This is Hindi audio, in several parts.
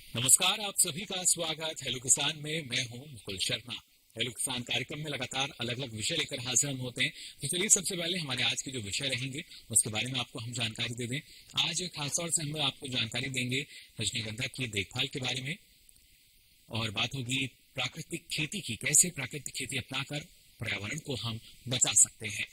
नमस्कार, आप सभी का स्वागत हेलो किसान में। मैं हूं मुकुल शर्मा। हेलो किसान कार्यक्रम में लगातार अलग अलग विषय लेकर हाजिर हम होते हैं। तो चलिए सबसे पहले हमारे आज के जो विषय रहेंगे उसके बारे में आपको हम जानकारी दे दें। आज खासतौर से हम आपको जानकारी देंगे रजनीगंधा की देखभाल के बारे में, और बात होगी प्राकृतिक खेती की, कैसे प्राकृतिक खेती अपनाकर पर्यावरण को हम बचा सकते हैं।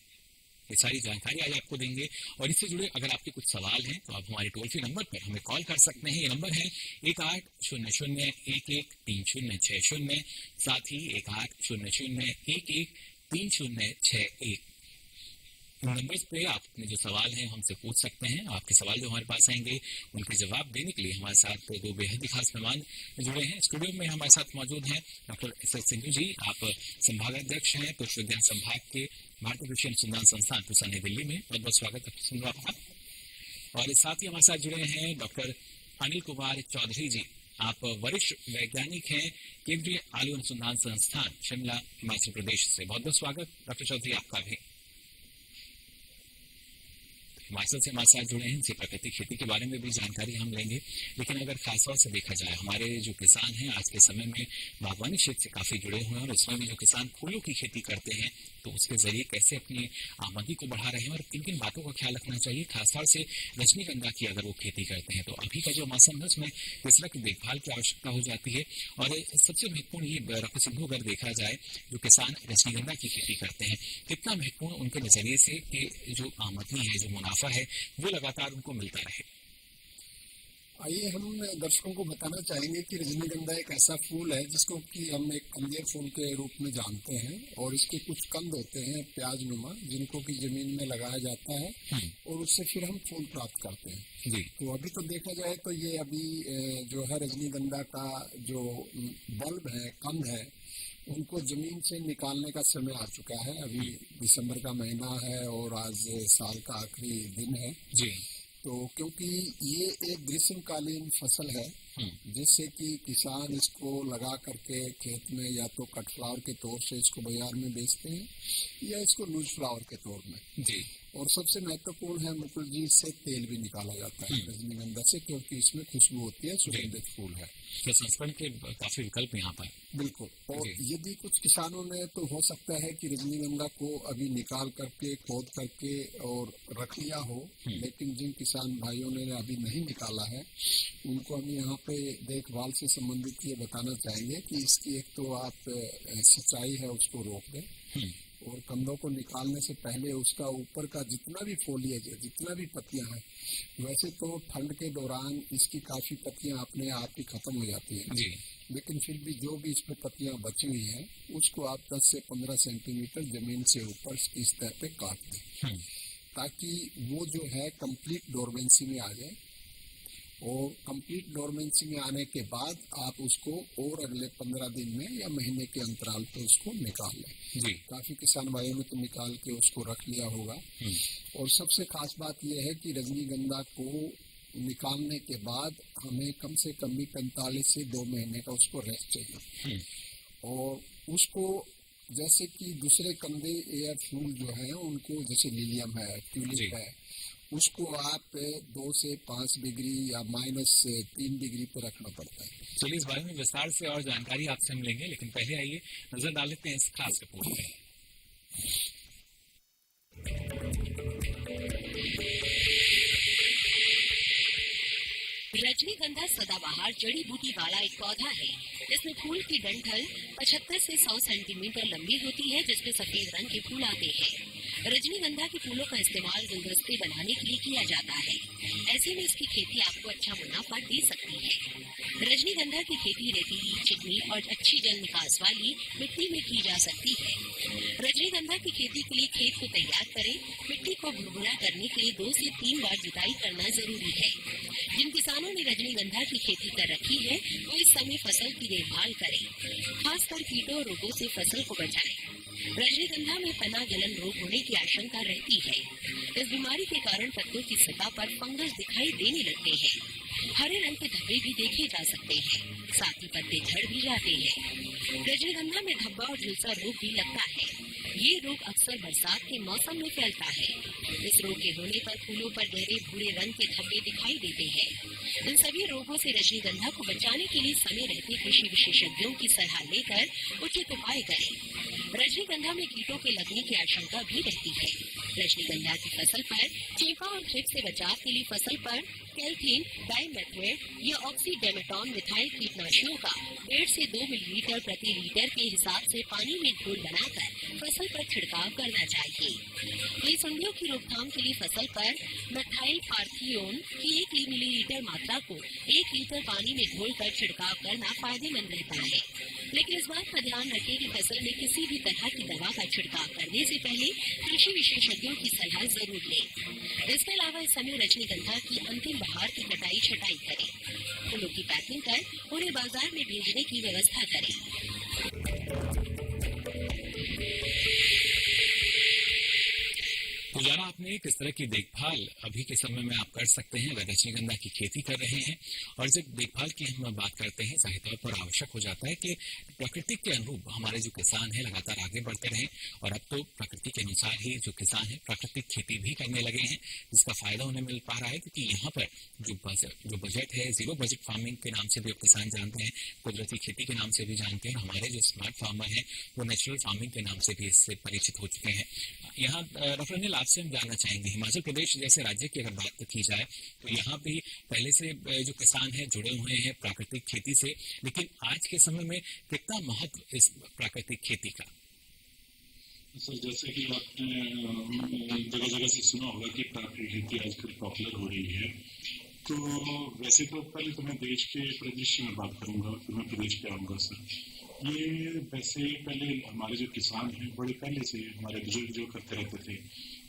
ये सारी जानकारी आज आपको देंगे। और इससे जुड़े अगर आपके कुछ सवाल हैं तो आप हमारे टोल फ्री नंबर पर हमें कॉल कर सकते हैं। ये नंबर है 1800113060, साथ ही 1800113061। नंबर्स पे आप अपने जो सवाल हैं हमसे पूछ सकते हैं। आपके सवाल जो हमारे पास आएंगे उनके जवाब देने के लिए हमारे साथ दो बेहद ही खास मेहमान जुड़े हैं। स्टूडियो में हमारे साथ मौजूद हैं डॉक्टर एस सिंधु जी। आप संभागाध्यक्ष हैं पुष्प विज्ञान संभाग के भारतीय कृषि अनुसंधान संस्थान पुसा नई दिल्ली में। बहुत बहुत स्वागत है सिंधु आपका। और साथ ही हमारे साथ जुड़े हैं डॉक्टर अनिल कुमार चौधरी जी। आप वरिष्ठ वैज्ञानिक हैं केंद्रीय आलू अनुसंधान संस्थान शिमला हिमाचल प्रदेश से। बहुत बहुत स्वागत डॉक्टर चौधरी आपका भी। हिमाचल से हमारे साथ जुड़े हैं, इनसे प्राकृतिक खेती के बारे में भी जानकारी हम लेंगे। लेकिन अगर खासतौर से देखा जाए हमारे जो किसान हैं आज के समय में बागवानी क्षेत्र से काफी जुड़े हुए हैं, और इसमें भी जो किसान फूलों की खेती करते हैं तो उसके जरिए कैसे अपनी आमदनी को बढ़ा रहे हैं और किन किन बातों का ख्याल रखना चाहिए। खासतौर से रजनीगंधा की अगर वो खेती करते हैं तो अभी का जो मौसम है उसमें किस तरह की देखभाल की आवश्यकता हो जाती है। और सबसे महत्वपूर्ण ये डॉक्टर सिंधु अगर देखा जाए जो किसान रजनीगंधा की खेती करते हैं कितना महत्वपूर्ण उनके नजरिए से कि जो आमदनी है, जो मुनाफा है, वो लगातार उनको मिलता रहे। आइए हम दर्शकों को बताना चाहेंगे कि रजनीगंधा एक ऐसा फूल है जिसको कि हम एक कंदे फूल के रूप में जानते हैं, और इसके कुछ कंद होते हैं प्याज नुमा जिनको कि जमीन में लगाया जाता है और उससे फिर हम फूल प्राप्त करते हैं जी। तो अभी तो देखा जाए तो ये अभी जो है रजनीगंधा का जो बल्ब है, कंद है, उनको जमीन से निकालने का समय आ चुका है। अभी दिसंबर का महीना है और आज साल का आखिरी दिन है जी। तो क्योंकि ये एक ग्रीष्मकालीन फसल है जिससे कि किसान इसको लगा करके खेत में या तो कट फ्लावर के तौर से इसको बाजार में बेचते हैं या इसको लूज फ्लावर के तौर में जी। और सबसे महत्वपूर्ण है मुकुल जी, इससे तेल भी निकाला जाता है रजनीगंधा से, क्योंकि इसमें खुशबू होती है, सुगंधित फूल है। प्रसंस्करण के काफी विकल्प यहाँ पर बिल्कुल। और यदि कुछ किसानों ने तो हो सकता है कि रजनीगंधा को अभी निकाल करके खोद करके और रख लिया हो, लेकिन जिन किसान भाइयों ने अभी नहीं निकाला है उनको हम यहाँ पे देखभाल से संबंधित ये बताना चाहेंगे कि इसकी एक तो आप सिंचाई है उसको रोक दें, और कंदों को निकालने से पहले उसका ऊपर का जितना भी फोलियज है, जितना भी पत्तियां हैं, वैसे तो ठंड के दौरान इसकी काफी पत्तियां अपने आप ही खत्म हो जाती है जी। लेकिन फिर भी जो भी इसमें पत्तियां बची हुई हैं उसको आप 10 से 15 सेंटीमीटर जमीन से ऊपर की सतह पे काट दें ताकि वो जो है कंप्लीट डोरमेंसी में आ जाए। और कंप्लीट डोरमेंसी में आने के बाद आप उसको और अगले 15 दिन में या महीने के अंतराल पे उसको निकाल लें जी। काफी किसान भाइयों ने तो निकाल के उसको रख लिया होगा। और सबसे खास बात यह है कि रजनीगंधा को निकालने के बाद हमें कम से कम भी 45 से 2 महीने का उसको रेस्ट चाहिए। और उसको जैसे कि दूसरे कंदे या फूल जो है उनको, जैसे लिलियम है, ट्यूलिप है, उसको आप 2 से 5 डिग्री या -3 डिग्री पर रखना पड़ता है। चलिए इस बारे में विस्तार से और जानकारी आपसे हम लेंगे, लेकिन पहले आइए नजर डाल लेते हैं इस खास रिपोर्ट पे। रजनीगंधा सदाबहार जड़ी बूटी वाला एक पौधा है। इसमें फूल की डंठल 75 से 100 सेंटीमीटर लंबी होती है जिसमें सफेद रंग के फूल आते हैं। रजनीगंधा के फूलों का इस्तेमाल गुलदस्ते बनाने के लिए किया जाता है। ऐसे में इसकी खेती आपको अच्छा मुनाफा दे सकती है। रजनीगंधा की खेती रेतीली, चिकनी और अच्छी जल निकास वाली मिट्टी में की जा सकती है। रजनीगंधा की खेती के लिए खेत को तैयार करें। मिट्टी को भुरभुरा करने के लिए 2 से 3 बार जुताई करना जरूरी है। जिन किसानों ने रजनीगंधा की खेती कर रखी है वो इस समय फसल की देखभाल करें, खासकर कीटों और रोगों से फसल को बचाएं। रजनीगंधा में तना जलन रोग होने की आशंका रहती है। इस बीमारी के कारण पत्तों की सतह पर फंगस दिखाई देने लगते हैं। हरे रंग के धब्बे भी देखे जा सकते हैं, साथ ही पत्ते झड़ भी जाते हैं। रजनीगंधा में धब्बा और झुलसा रोग भी लगता है। ये रोग अक्सर बरसात के मौसम में फैलता है। इस रोग के होने पर फूलों पर गहरे भूरे रंग के धब्बे दिखाई देते हैं। इन सभी रोगों से रजनीगंधा को बचाने के लिए समय रहते कृषि विशेषज्ञों की सलाह लेकर उचित उपाय करें। रजनीगंधा में कीटों के लगने की आशंका भी रहती है। रजनीगंधा की फसल पर चेपा और थ्रिप्स से बचाव के लिए फसल पर कैल्थिन, डाइमेथोएट या ऑक्सीडेमेटॉन मिथाइल कीटनाशियों का 1.5 से 2 मिलीलीटर प्रति लीटर के हिसाब से पानी में घोल बनाकर फसल पर छिड़काव करना चाहिए। ये सुंडियों की रोकथाम के लिए फसल पर मिथाइल पार्थियोन की 1 मिलीलीटर मात्रा को 1 लीटर पानी में घोलकर छिड़काव करना फायदेमंद रहता है। लेकिन इस बात का ध्यान रखें कि फसल में किसी भी तरह की दवा का छिड़काव करने से पहले कृषि विशेषज्ञों की सलाह जरूर लें। इसके अलावा इस समय रजनीगंधा की अंतिम बहार की कटाई छटाई करें। फूलों की पैकिंग कर उन्हें बाजार में भेजने की व्यवस्था करें। तो जाना आपने किस तरह की देखभाल अभी के समय में आप कर सकते हैं अगर रजनीगंधा की खेती कर रहे हैं। और जब देखभाल की हम बात करते हैं जाहिर तौर पर आवश्यक हो जाता है कि प्रकृति के अनुरूप हमारे जो किसान हैं लगातार आगे बढ़ते रहें। और अब तो प्रकृति के अनुसार ही जो किसान है प्राकृतिक खेती भी करने लगे हैं, जिसका फायदा उन्हें मिल पा रहा है। क्योंकि यहाँ पर जो बजट है, जीरो बजट फार्मिंग के नाम से भी किसान जानते हैं, कुदरती खेती के नाम से भी जानते हैं। हमारे जो स्मार्ट फार्मर हैं वो नेचुरल फार्मिंग के नाम से भी इससे परिचित हो चुके हैं। यहाँ डॉक्टर अनिल आपसे हम जानना चाहेंगे, हिमाचल प्रदेश जैसे राज्य की अगर बात की जाए तो यहाँ भी पहले से जो किसान हैं जुड़े हुए हैं प्राकृतिक खेती से, लेकिन आज के समय में कितना महत्व इस प्राकृतिक खेती का? सर, जैसे कि आपने जगह जगह से सुना होगा कि प्राकृतिक खेती आजकल पॉपुलर हो रही है। तो वैसे तो पहले तो मैं देश के परिदृश्य में बात करूंगा, फिर मैं प्रदेश पे आऊंगा। सर, ये वैसे पहले हमारे जो किसान हैं बड़े पहले से हमारे बुजुर्ग जो करते रहते थे,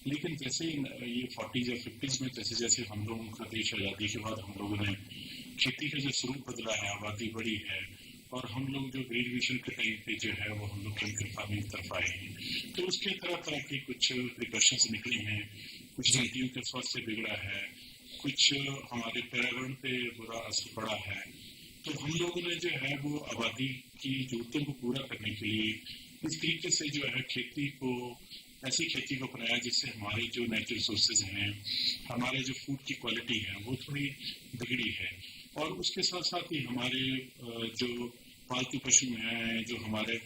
लेकिन जैसे ये 40s या 50s में जैसे जैसे हम लोगों का देश आज़ादी के बाद हम लोगों ने खेती का जो स्वरूप बदला है, आबादी बढ़ी है और हम लोग जो ग्रेट मिशन के टाइम पे जो है वो हम लोग केमिकल फार्मिंग की तरफ आए हैं। तो उसके तरह तरह की कुछ प्रिकॉशंस निकली हैं, कुछ नदियों के स्वास्थ्य बिगड़ा है, कुछ हमारे पर्यावरण पे बुरा असर पड़ा है। तो हम लोगों ने जो है वो आबादी की जरूरतों को पूरा करने के लिए इस तरीके से जो है खेती को, ऐसी खेती को अपनाया जिससे हमारे जो नेचुरल रिसोर्सेज हैं, हमारे जो फूड की क्वालिटी है वो थोड़ी बिगड़ी है। और उसके साथ साथ ही हमारे जो पालतू पशु हैं, जो हमारे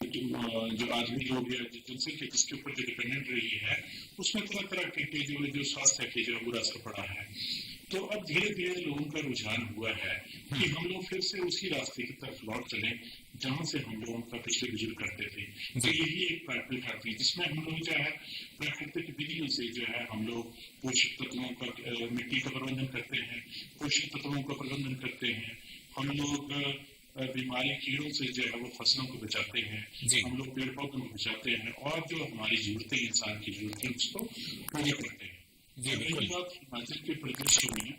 जो आदमी लोग या जनसंख्या जिसके ऊपर जो डिपेंडेंट रही है, उसमें तरह तरह के जो स्वास्थ्य के जो बुरा असर पड़ा है। तो अब धीरे धीरे लोगों का रुझान हुआ है कि हम लोग फिर से उसी रास्ते की तरफ लौट चले जहां से हम लोगों का पिछले बुजुर्ग करते थे। तो यही एक प्राकृतिक खेती जिसमें हम लोग जो है प्राकृतिक विधियों से जो है हम लोग पोषक तत्वों का, मिट्टी का प्रबंधन करते हैं, पोषक तत्वों का प्रबंधन करते हैं। हम लोग बीमारी कीड़ों से जो है वो फसलों को बचाते हैं, हम लोग पेड़ पौधों को बचाते हैं और जो हमारी जरूरतें, इंसान की जरूरतें, उसको पूरी करते हैं। रही बात हिमाचल के परिदृश्य में,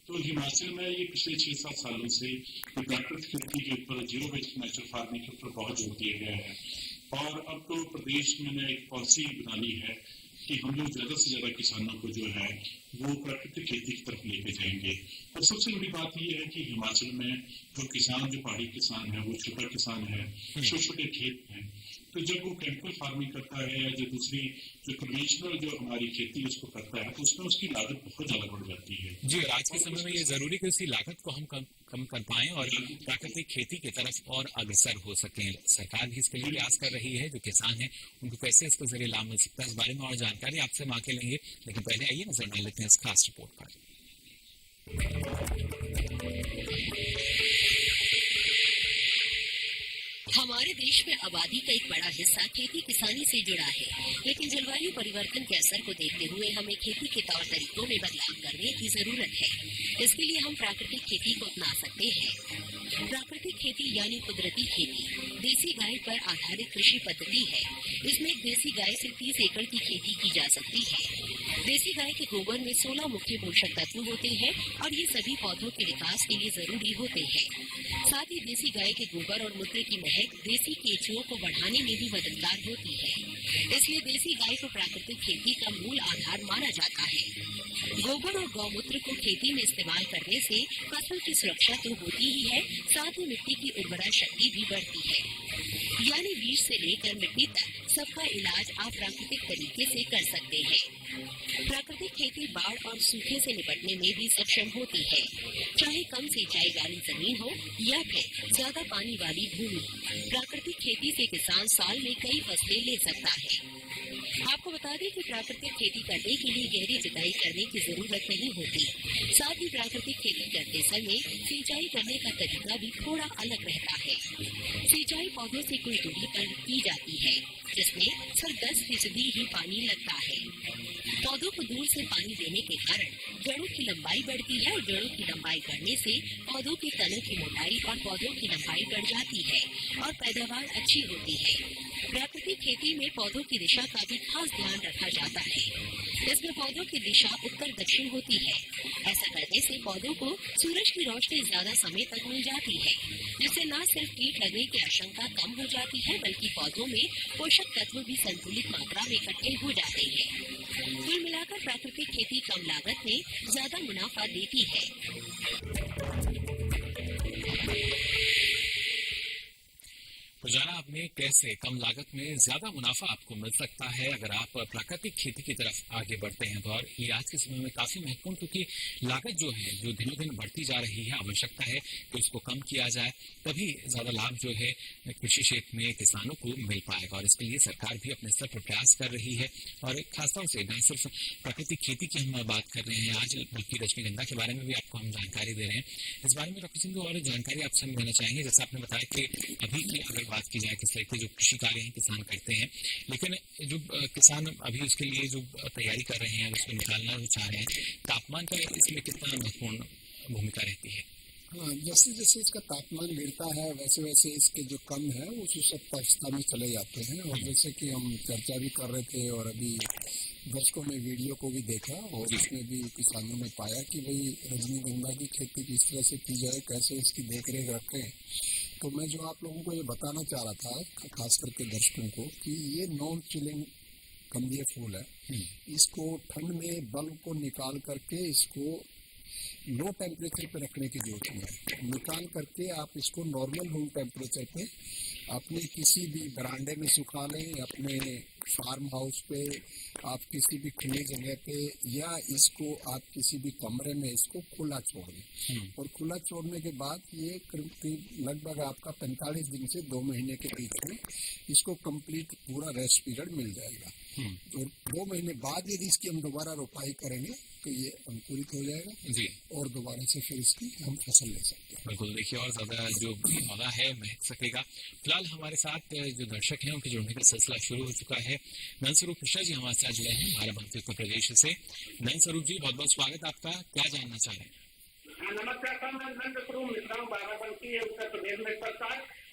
तो हिमाचल में ये पिछले 6-7 सालों से प्राकृतिक खेती के ऊपर, जीरो बेस्ड नेचुरल फार्मिंग के ऊपर बहुत जोर दिया गया है। और अब तो प्रदेश में एक पॉलिसी बना ली है कि हम लोग ज्यादा से ज्यादा किसानों को जो है वो प्राकृतिक खेती की तरफ लेके जाएंगे। और सबसे बड़ी बात ये है कि हिमाचल में जो किसान, जो पहाड़ी किसान है, वो छोटा किसान है, छोटे छोटे खेत हैं। तो जब वो केमिकल फार्मिंग करता है या जो दूसरी जो कन्वेंशनल जो हमारी खेती उसको करता है, तो उसमें उसकी लागत बहुत ज्यादा बढ़ जाती है। जी, और आज के समय में ये जरूरी कि उसी लागत को हम कम कर पाएं और प्राकृतिक खेती की तरफ और अग्रसर हो सकें। सरकार भी इसके लिए प्रयास कर रही है। जो किसान हैं उनको कैसे इसके जरिए लाभ मिल सकता है, इस बारे में और जानकारी आपसे मांग के लेंगे। लेकिन पहले आइए नजर डाल लेते हैं इस खास रिपोर्ट पर। हमारे देश में आबादी का एक बड़ा हिस्सा खेती किसानी से जुड़ा है, लेकिन जलवायु परिवर्तन के असर को देखते हुए हमें खेती के तौर तरीकों में बदलाव करने की जरूरत है। इसके लिए हम प्राकृतिक खेती को अपना सकते हैं। प्राकृतिक खेती यानी कुदरती खेती देसी गाय पर आधारित कृषि पद्धति है। इसमें एक देसी गाय से 30 एकड़ की खेती की जा सकती है। देसी गाय के गोबर में 16 मुख्य पोषक तत्व होते हैं और ये सभी पौधों के विकास के लिए जरूरी होते हैं। साथ ही देसी गाय के गोबर और मूत्र की महक देसी केंचुओं को बढ़ाने में भी मददगार होती है। इसलिए देसी गाय को प्राकृतिक खेती का मूल आधार माना जाता है। गोबर और गौमूत्र को खेती में इस्तेमाल करने से फसल की सुरक्षा तो होती ही है, साथ ही मिट्टी की उर्वरा शक्ति भी बढ़ती है। यानी बीज से लेकर मिट्टी तक सबका इलाज आप प्राकृतिक तरीके से कर सकते हैं। प्राकृतिक खेती बाढ़ और सूखे से निपटने में भी सक्षम होती है, चाहे कम सिंचाई वाली जमीन हो या फिर ज्यादा पानी वाली भूमि। प्राकृतिक खेती से किसान साल में कई फसलें ले सकता है। आपको बता दें कि प्राकृतिक खेती करने के लिए गहरी जुताई करने की जरूरत नहीं होती। साथ ही प्राकृतिक खेती करते समय सिंचाई करने का तरीका भी थोड़ा अलग रहता है। सिंचाई पौधों से कुछ दूरी पर की जाती है, जिसमें सिर्फ 10% ही पानी लगता है। पौधों को दूर से पानी देने के कारण जड़ों की लंबाई बढ़ती है और जड़ों की लंबाई बढ़ने से पौधों के तनों की मोटाई और पौधों की लंबाई बढ़ जाती है और पैदावार अच्छी होती है। प्राकृतिक खेती में पौधों की दिशा का भी खास ध्यान रखा जाता है। इसमें पौधों की दिशा उत्तर दक्षिण होती है। ऐसा करने से पौधों को सूरज की रोशनी ज्यादा समय तक मिल जाती है, जिससे न सिर्फ कीट लगने की आशंका कम हो जाती है, बल्कि पौधों में पोषक तत्व भी संतुलित मात्रा में इकट्ठे हो जाते हैं। कुल मिलाकर प्राकृतिक खेती कम लागत में ज्यादा मुनाफा देती है। तो जाना आपने कैसे कम लागत में ज्यादा मुनाफा आपको मिल सकता है अगर आप प्राकृतिक खेती की तरफ आगे बढ़ते हैं। तो और ये आज के समय में काफी महत्वपूर्ण, क्योंकि लागत जो है जो दिनों दिन बढ़ती जा रही है, आवश्यकता है कि उसको कम किया जाए, तभी ज्यादा लाभ जो है कृषि क्षेत्र में किसानों को मिल पाएगा। और इसके लिए सरकार भी अपने स्तर पर प्रयास कर रही है। और खासतौर से न सिर्फ प्राकृतिक खेती की हम बात कर रहे हैं आज, बल्कि रजनीगंधा के बारे में भी आपको हम जानकारी दे रहे हैं। इस बारे में डॉक्टर सिंधु और जानकारी आपसे हम देना चाहेंगे। जैसे आपने बताया कि अभी की अगर बात की जाए किस तरह के जो कृषि कार्य हैं किसान करते हैं, लेकिन जो किसान अभी उसके लिए जो तैयारी कर रहे हैं, उसको निकालना जो चाह रहे हैं, तापमान का इसमें कितना महत्वपूर्ण भूमिका रहती है? हाँ, जैसे जैसे इसका तापमान गिरता है वैसे वैसे इसके जो कम है वो सुसप्तावस्था में चले जाते हैं। और जैसे कि हम चर्चा भी कर रहे थे और अभी दर्शकों ने वीडियो को भी देखा और उसमें भी किसानों ने पाया कि भाई रजनीगंधा की खेती किस तरह से की जाए, कैसे इसकी देखरेख रखें। तो मैं जो आप लोगों को ये बताना चाह रहा था, खास करके दर्शकों को, कि ये नॉन चिलिंग कमलीय फूल है। इसको ठंड में बल्ब को निकाल करके इसको लो टेम्परेचर पे रखने की जरूरत नहीं है। निकाल करके आप इसको नॉर्मल रूम टेम्परेचर पे अपने किसी भी बरामदे में सुखा लें, अपने फार्म हाउस पे, आप किसी भी खुली जगह पे, या इसको आप किसी भी कमरे में इसको खुला छोड़ दें। और खुला छोड़ने के बाद ये करीब लगभग आपका 45 दिन से 2 महीने के बीच में इसको कंप्लीट पूरा रेस्ट पीरियड मिल जाएगा। और 2 महीने बाद यदि इसकी हम दोबारा रोपाई करेंगे तो ये अंकुरित हो जाएगा जी, और दोबारा से फिर इसकी हम फसल ले सकते हैं। बिल्कुल, देखिए और ज्यादा जो पौधा है महक सकेगा। फिलहाल हमारे साथ जो दर्शक हैं उनके जुड़ने का सिलसिला शुरू हो चुका है। नंद स्वरूप मिश्रा जी हमारे साथ जुड़े हैं बाराबंकी उत्तर प्रदेश से। नंद स्वरूप जी, बहुत बहुत स्वागत आपका। क्या जानना चाह रहे हैं? नमस्कार सर, मैं नंद स्वरूप मिश्रा हूँ, बाराबंकी उत्तर प्रदेश में।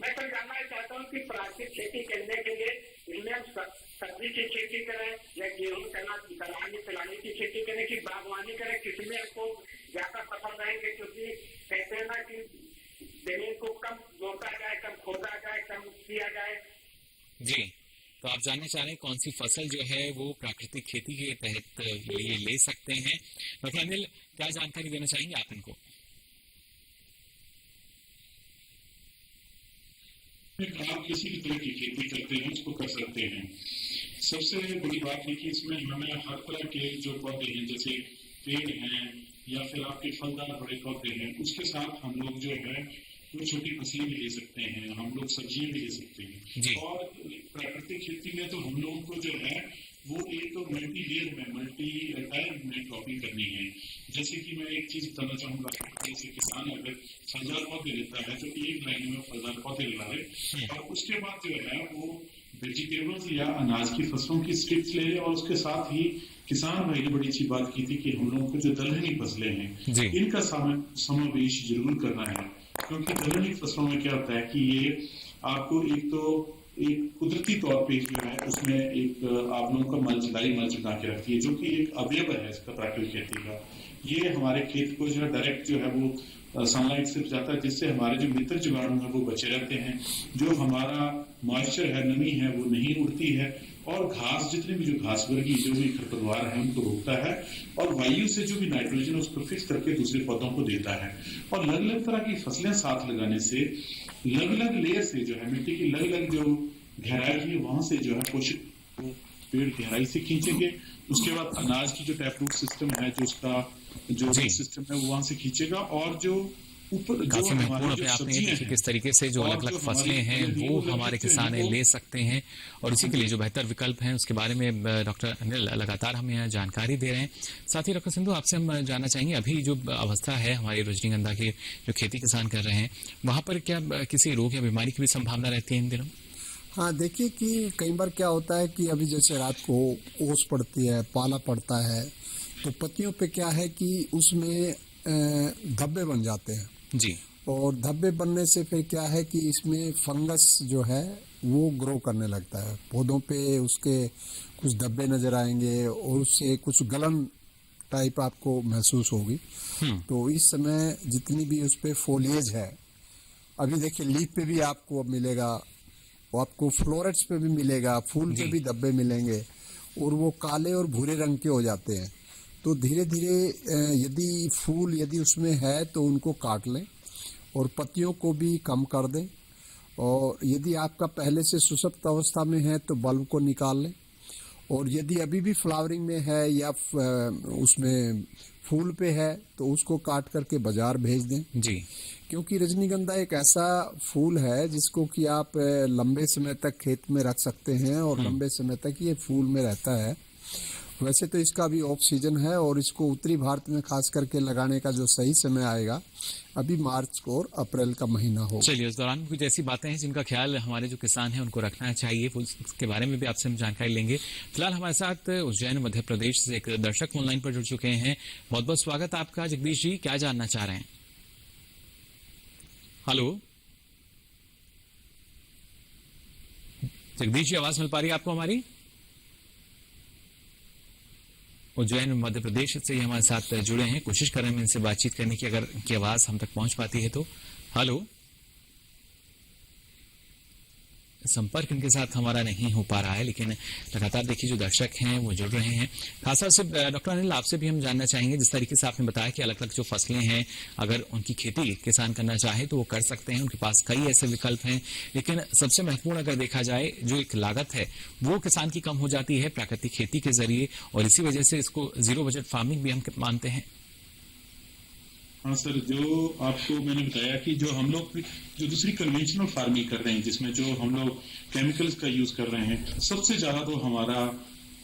मैं सर जानना चाहता हूँ कि प्राकृतिक खेती करने के लिए इनमें हम सब्जी की खेती करें या गेहूं चना दलानी की खेती करें कि बागवानी करें, किसमें हमको ज्यादा सफल रहेंगे? क्योंकि कहते हैं ना कि जमीन को कम जोता जाए, कम खोदा जाए, कम किया जाए। जी, तो आप जानना चाह रहे हैं कौन सी फसल जो है वो प्राकृतिक खेती के तहत ये ले सकते हैं। डॉक्टर अनिल, क्या जानकारी देना चाहेंगे आप इनको? आप किसी भी तरह की खेती करते हैं उसको कर सकते हैं। सबसे बड़ी बात है कि इसमें हमें हर तरह के जो पौधे हैं, जैसे पेड़ हैं या फिर आपके फलदार बड़े पौधे हैं, उसके साथ हम लोग जो है वो छोटी फसलें भी ले सकते हैं, हम लोग सब्जियां भी ले सकते हैं। और प्राकृतिक खेती में तो हम लोगों को जो है वो एक तो मल्टी लेयर में, मल्टी टायर में क्रॉपिंग करनी है। जैसे कि मैं एक चीज बताना चाहूंगा, जैसे किसान अगर फलदार पौधे लेता है तो एक लाइन में फलदार पौधे लगाए और उसके बाद जो है वो वेजिटेबल्स या अनाज की फसलों की स्ट्रिप्स ले, और उसके साथ ही किसान भाई ने बड़ी अच्छी बात की थी कि हम लोगों को जो दलहनी फसलें हैं इनका समावेश जरूर करना है। क्योंकि दलहनी फसलों में क्या होता है कि ये आपको एक कुदरती तौर पे जो है उसमें एक आप लोगों का लारी मल्च बना के रखती है, जो कि एक अवयव है इसका प्राकृतिक खेती का। ये हमारे खेत को जो है डायरेक्ट जो है वो सनलाइट से जाता है, जिससे हमारे जो मित्र जीवाणु है वो बचे रहते हैं, जो हमारा मॉइस्चर है, नमी है, वो नहीं उड़ती है, और घास, जितने भी जो घास वर्गीय जो भी खरपतवार है उनको रोकता है, और वायु से जो भी नाइट्रोजन है उसको फिक्स करके दूसरे पौधों को देता है। और अलग अलग तरह की फसलें साथ लगाने से अलग अलग लेयर से जो है मिट्टी की अलग अलग जो गहराई है वहां से जो है पोषक पेड़ गहराई से खींचेंगे। उसके बाद अनाज की जो टैप रूट सिस्टम है, जो उसका जो सिस्टम है वो वहां से खींचेगा। और जो ऊपर काफी महत्वपूर्ण अपने आपने देखिए किस तरीके से जो अलग अलग फसलें हैं वो हमारे किसान ले सकते हैं, और इसी के लिए जो बेहतर विकल्प हैं उसके बारे में डॉक्टर अनिल लगातार हमें यहाँ जानकारी दे रहे हैं। साथ ही डॉक्टर सिंधु, आपसे हम जानना चाहेंगे अभी जो अवस्था है हमारी रजनीगंधा की जो खेती किसान कर रहे हैं, वहां पर क्या किसी रोग या बीमारी की भी संभावना रहती है इन दिनों? हाँ, देखिए कि कई बार क्या होता है कि अभी जैसे रात को ओस पड़ती है, पाला पड़ता है, तो पत्तियों पे क्या है कि उसमें धब्बे बन जाते हैं जी। और धब्बे बनने से फिर क्या है कि इसमें फंगस जो है वो ग्रो करने लगता है पौधों पे, उसके कुछ धब्बे नजर आएंगे और उससे कुछ गलन टाइप आपको महसूस होगी। तो इस समय जितनी भी उस पे फोलिएज है, अभी देखिए लीफ पे भी आपको अब मिलेगा, आपको फ्लोरेट्स पे भी मिलेगा, फूल पे भी धब्बे मिलेंगे और वो काले और भूरे रंग के हो जाते हैं। तो धीरे धीरे यदि फूल यदि उसमें है तो उनको काट लें और पत्तियों को भी कम कर दें, और यदि आपका पहले से सुसप्त अवस्था में है तो बल्ब को निकाल लें, और यदि अभी भी फ्लावरिंग में है या उसमें फूल पे है तो उसको काट करके बाजार भेज दें जी। क्योंकि रजनीगंधा एक ऐसा फूल है जिसको कि आप लंबे समय तक खेत में रख सकते हैं और लंबे समय तक ये फूल में रहता है। वैसे तो इसका भी ऑफ सीजन है और इसको उत्तरी भारत में खास करके लगाने का जो सही समय आएगा अभी मार्च और अप्रैल का महीना हो। चलिए, उस दौरान कुछ ऐसी बातें हैं जिनका ख्याल हमारे जो किसान हैं उनको रखना चाहिए, उसके बारे में भी आपसे हम जानकारी लेंगे। फिलहाल हमारे साथ उज्जैन मध्य प्रदेश से एक दर्शक ऑनलाइन पर जुड़ चुके हैं। बहुत बहुत स्वागत आपका। जगदीश जी, क्या जानना चाह रहे हैं? हेलो जगदीश जी, आवाज मिल पा रही है आपको हमारी? उज्जैन मध्य प्रदेश से हमारे साथ जुड़े हैं, कोशिश कर रहे हैं इनसे बातचीत करने की, अगर इनकी आवाज हम तक पहुंच पाती है तो। हेलो, संपर्क इनके साथ हमारा नहीं हो पा रहा है, लेकिन लगातार देखिए जो दर्शक हैं वो जुड़ रहे हैं। खासतौर से डॉक्टर अनिल, आपसे भी हम जानना चाहेंगे, जिस तरीके से आपने बताया कि अलग अलग जो फसलें हैं अगर उनकी खेती किसान करना चाहे तो वो कर सकते हैं, उनके पास कई ऐसे विकल्प हैं, लेकिन सबसे महत्वपूर्ण अगर देखा जाए जो एक लागत है वो किसान की कम हो जाती है प्राकृतिक खेती के जरिए, और इसी वजह से इसको जीरो बजट फार्मिंग भी हम मानते हैं। हाँ सर, जो आपको मैंने बताया कि जो हम लोग जो दूसरी कन्वेंशनल फार्मिंग कर रहे हैं जिसमें जो हम लोग केमिकल्स का यूज कर रहे हैं, सबसे ज्यादा तो हमारा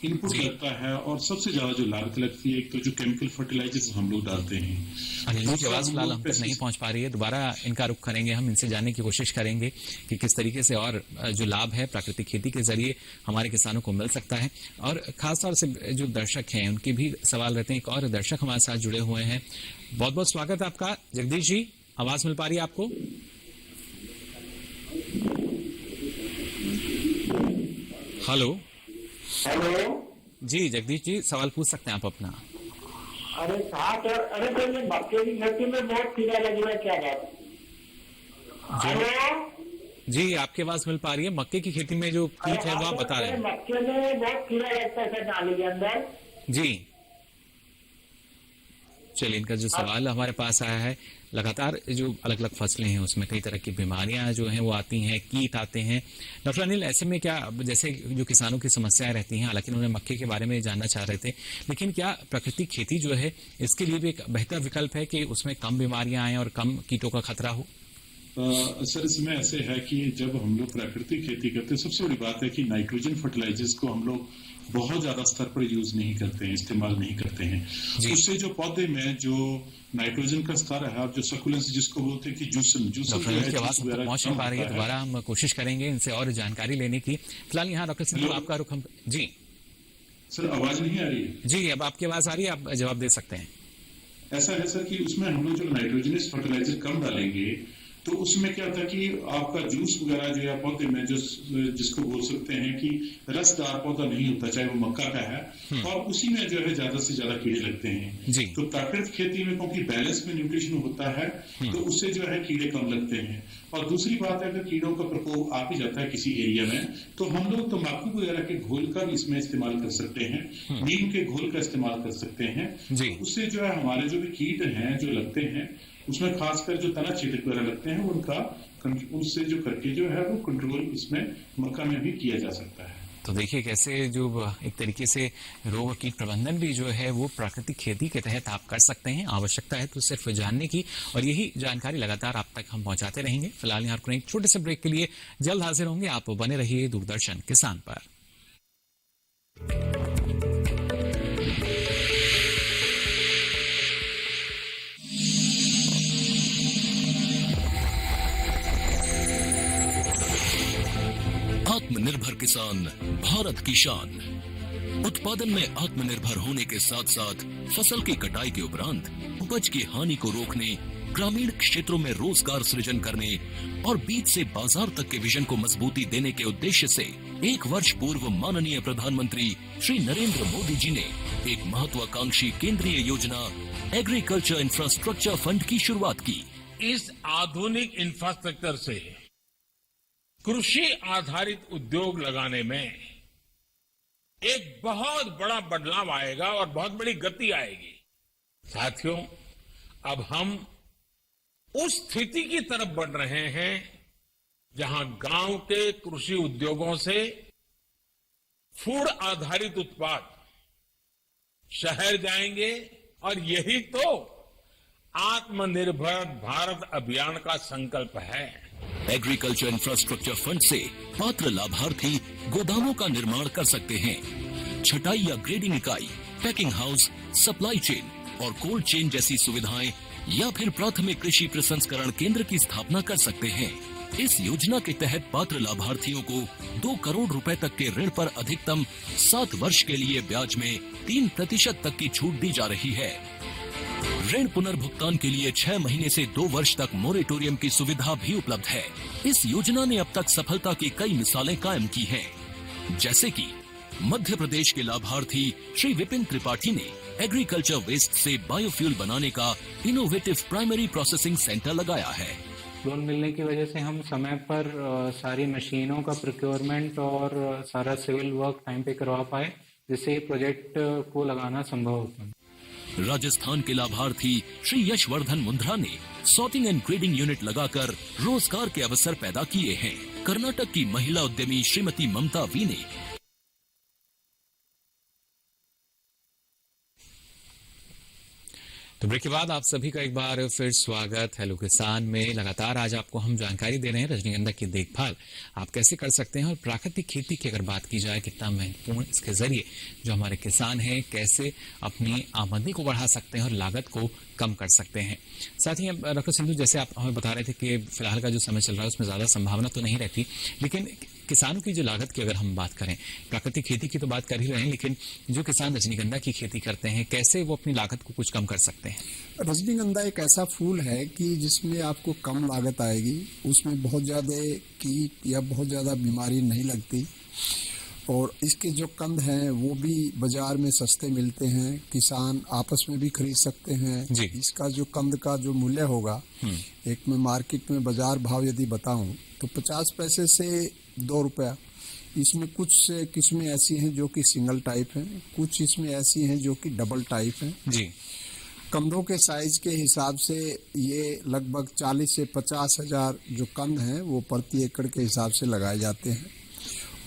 इनपुट लगता है और सबसे ज्यादा जो लागत लगती है, एक तो जो केमिकल फर्टिलाइजर्स हम लोग डालते हैं। अनिल जी की आवाज फिलहाल हम तक नहीं पहुंच पा रही है, दोबारा इनका रुख करेंगे, हम इनसे जानने की कोशिश करेंगे कि किस तरीके से और जो लाभ है प्राकृतिक खेती के जरिए हमारे किसानों को मिल सकता है। और खासतौर से जो दर्शक हैं उनके भी सवाल रहते हैं। एक और दर्शक हमारे साथ जुड़े हुए हैं, बहुत बहुत स्वागत है आपका। जगदीश जी, आवाज मिल पा रही है आपको? हेलो हेलो जी जगदीश जी, सवाल पूछ सकते हैं आप अपना। अरे कहाँ सर? अरे सर ये मक्के की खेती में बहुत कीड़ा लग रहा है, क्या बात? हेलो जी, आपकी आवाज मिल पा रही है। मक्के की खेती में जो कीट है वो आप बता रहे हैं। मक्के में बहुत कीड़ा लगता है सर नाली के अंदर जी। चलिए, इनका जो सवाल हमारे पास आया है, लगातार जो अलग अलग फसलें हैं उसमें कई तरह की बीमारियां जो हैं वो आती हैं, कीट आते हैं। डॉक्टर अनिल, ऐसे में क्या, जैसे जो किसानों की समस्याएं रहती हैं, हालांकि उन्होंने मक्के के बारे में जानना चाह रहे थे, लेकिन क्या प्राकृतिक खेती जो है इसके लिए भी एक बेहतर विकल्प है कि उसमें कम बीमारियां आए और कम कीटों का खतरा हो? सर, इसमें ऐसे है कि जब हम लोग प्राकृतिक खेती करते हैं, सबसे बड़ी बात है कि नाइट्रोजन फर्टिलाइजर्स को हम लोग बहुत ज्यादा स्तर पर यूज नहीं करते हैं, इस्तेमाल नहीं करते हैं। उससे जो पौधे में जो नाइट्रोजन का स्तर है, आप जो सकुलेंस जिसको बोलते हैं कि जूसन पहुंच नहीं पा रही है, दोबारा हम कोशिश करेंगे इनसे और जानकारी लेने की। फिलहाल यहाँ डॉक्टर सिंधु, आपका रुख हम जी। सर, आवाज नहीं आ रही है? जी, अब आपकी आवाज आ रही है, आप जवाब दे सकते हैं। ऐसा है सर कि उसमें हम लोग जो नाइट्रोजनस फर्टिलाइजर कम डालेंगे तो उसमें क्या होता है कि आपका जूस वगैरह जो है पौधे में जो जिसको बोल सकते हैं कि रसदार पौधा नहीं होता, चाहे वो मक्का का है, और उसी में जो है ज्यादा से ज्यादा कीड़े लगते हैं। तो प्राकृतिक खेती में क्योंकि बैलेंस में न्यूट्रिशन होता है तो उससे जो है कीड़े कम लगते हैं। और दूसरी बात है, अगर कीड़ों का प्रकोप आ भी जाता है किसी एरिया में तो हम लोग तंबाकू वगैरह के घोल का भी इसमें इस्तेमाल कर सकते हैं, नीम के घोल का इस्तेमाल कर सकते हैं। उससे जो है हमारे जो भी कीट हैं जो लगते हैं उसमें खासकर जो तना छींटक वगैरह लगते हैं हैं उनका उससे जो करके जो है वो कंट्रोल इसमें मक्का में भी किया जा सकता है। तो देखिए कैसे जो एक तरीके से रोग और कीट प्रबंधन भी जो है वो प्राकृतिक खेती के तहत आप कर सकते हैं। आवश्यकता है तो सिर्फ जानने की, और यही जानकारी लगातार आप तक हम पहुंचाते रहेंगे। फिलहाल यहाँ रुकने एक छोटे से ब्रेक के लिए जल्द हाजिर होंगे। आप बने रहिए दूरदर्शन किसान पर। आत्मनिर्भर किसान भारत की शान। उत्पादन में आत्मनिर्भर होने के साथ साथ फसल की कटाई के उपरांत उपज की हानि को रोकने, ग्रामीण क्षेत्रों में रोजगार सृजन करने और बीज से बाजार तक के विजन को मजबूती देने के उद्देश्य से 1 वर्ष पूर्व माननीय प्रधानमंत्री श्री नरेंद्र मोदी जी ने एक महत्वाकांक्षी केंद्रीय योजना एग्रीकल्चर इंफ्रास्ट्रक्चर फंड की शुरुआत की। इस आधुनिक इंफ्रास्ट्रक्चर से कृषि आधारित उद्योग लगाने में एक बहुत बड़ा बदलाव आएगा और बहुत बड़ी गति आएगी। साथियों, अब हम उस स्थिति की तरफ बढ़ रहे हैं जहां गांव के कृषि उद्योगों से फूड आधारित उत्पाद शहर जाएंगे, और यही तो आत्मनिर्भर भारत अभियान का संकल्प है। एग्रीकल्चर इंफ्रास्ट्रक्चर फंड से पात्र लाभार्थी गोदामों का निर्माण कर सकते हैं। छटाई या ग्रेडिंग इकाई, पैकिंग हाउस, सप्लाई चेन और कोल्ड चेन जैसी सुविधाएं, या फिर प्राथमिक कृषि प्रसंस्करण केंद्र की स्थापना कर सकते हैं। इस योजना के तहत पात्र लाभार्थियों को 2 करोड़ रुपए तक के ऋण पर अधिकतम 7 वर्ष के लिए ब्याज में 3% तक की छूट दी जा रही है। ऋण पुनर्भुगतान के लिए 6 महीने से 2 वर्ष तक मोरेटोरियम की सुविधा भी उपलब्ध है। इस योजना ने अब तक सफलता की कई मिसालें कायम की हैं, जैसे कि मध्य प्रदेश के लाभार्थी श्री विपिन त्रिपाठी ने एग्रीकल्चर वेस्ट से बायोफ्यूल बनाने का इनोवेटिव प्राइमरी प्रोसेसिंग सेंटर लगाया है। लोन मिलने की वजह से हम समय पर सारी मशीनों का प्रोक्योरमेंट और सारा सिविल वर्क टाइम पे करवा पाए, जिससे प्रोजेक्ट को लगाना संभव होता है। राजस्थान के लाभार्थी श्री यशवर्धन मुंद्रा ने सॉर्टिंग एंड ग्रेडिंग यूनिट लगाकर रोजगार के अवसर पैदा किए हैं। कर्नाटक की महिला उद्यमी श्रीमती ममता वी ने तो ब्रेक के बाद आप सभी का एक बार फिर स्वागत हेलो किसान में। लगातार आज आपको हम जानकारी दे रहे हैं रजनीगंधा की देखभाल आप कैसे कर सकते हैं, और प्राकृतिक खेती की अगर बात की जाए कितना महत्वपूर्ण इसके जरिए जो हमारे किसान हैं कैसे अपनी आमदनी को बढ़ा सकते हैं और लागत को कम कर सकते हैं। साथ ही डॉक्टर सिंधु, जैसे आप हमें बता रहे थे कि फिलहाल का जो समय चल रहा है उसमें ज्यादा संभावना तो नहीं रहती, लेकिन किसानों की जो लागत की अगर हम बात करें, प्राकृतिक खेती की तो बात कर ही रहे हैं, लेकिन जो किसान रजनीगंधा की खेती करते हैं कैसे वो अपनी लागत को कुछ कम कर सकते हैं? रजनीगंधा एक ऐसा फूल है कि जिसमें आपको कम लागत आएगी, उसमें बहुत ज़्यादा कीट या बहुत ज़्यादा बीमारी नहीं लगती, और इसके जो कंद हैं वो भी बाजार में सस्ते मिलते हैं, किसान आपस में भी खरीद सकते हैं। इसका जो कंद का जो मूल्य होगा, एक में मार्केट में बाजार भाव यदि बताऊं तो 50 पैसे से 2 रुपया। इसमें कुछ किस्में ऐसी हैं जो कि सिंगल टाइप हैं, कुछ इसमें ऐसी हैं जो कि डबल टाइप हैं जी। कंदों के साइज के हिसाब से ये लगभग 40 से 50 हजार जो कंद हैं वो प्रति एकड़ के हिसाब से लगाए जाते हैं,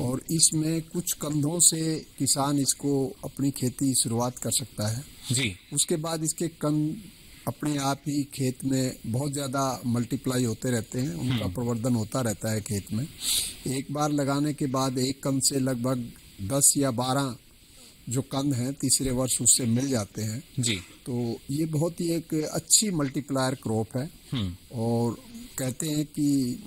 और इसमें कुछ कंदों से किसान इसको अपनी खेती शुरुआत कर सकता है जी। उसके बाद इसके कंद अपने आप ही खेत में बहुत ज़्यादा मल्टीप्लाई होते रहते हैं, उनका प्रवर्धन होता रहता है खेत में। एक बार लगाने के बाद एक कंद से लगभग 10 या 12 जो कंद हैं तीसरे वर्ष उससे मिल जाते हैं जी। तो ये बहुत ही एक अच्छी मल्टीप्लायर क्रॉप है, और कहते हैं कि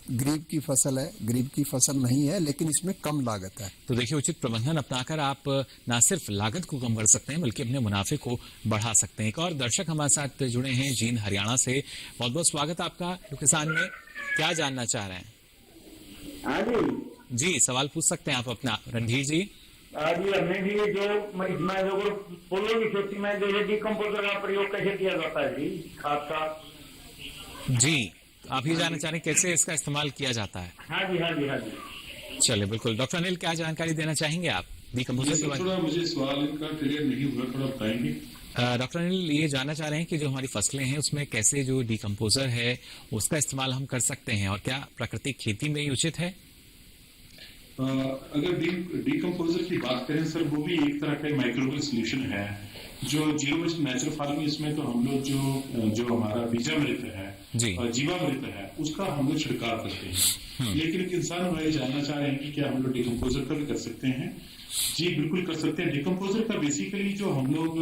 गरीब की फसल है, गरीब की फसल नहीं है, लेकिन इसमें कम लागत है। तो देखिए, उचित प्रबंधन अपनाकर आप न सिर्फ लागत को कम कर सकते हैं बल्कि अपने मुनाफे को बढ़ा सकते हैं। एक और दर्शक हमारे साथ जुड़े हैं जीन हरियाणा से, बहुत बहुत स्वागत आपका किसान में। क्या जानना चाह रहे हैं? जी सवाल पूछ सकते हैं आप अपना, रणधीर जी। जी हमने भी जो इसमें जो फूलों की खेती में जो डीकम्पोजर का प्रयोग कैसे किया जाता है जी, खाद का? जी आप ये जानना चाह रहे हैं कैसे इसका इस्तेमाल किया जाता है? हाँ जी हाँ जी हाँ जी। चलिए बिल्कुल, डॉक्टर अनिल क्या जानकारी देना चाहेंगे आप? डिकम्पोजर के बारे में थोड़ा मुझे सवाल इनका क्लियर नहीं हुआ, थोड़ा बताएंगे? डॉक्टर अनिल ये जानना चाह रहे हैं कि जो हमारी फसलें हैं उसमें कैसे जो डिकम्पोजर है उसका इस्तेमाल हम कर सकते हैं और क्या प्राकृतिक खेती में ही उचित है? अगर डिकम्पोजर की बात करें सर, वो भी एक तरह का माइक्रोबियल सोल्यूशन है जो जीरो वेस्ट नेचुरल फार्मिंग, इसमें तो हम लोग जो हमारा बीजामृत है और जीवामृत है उसका हम लोग छिड़काव करते हैं। लेकिन किसान भाई जानना चाह रहे हैं कि क्या हम लोग डिकम्पोजर का भी कर सकते हैं? जी बिल्कुल कर सकते हैं। डिकम्पोजर का बेसिकली जो हम लोग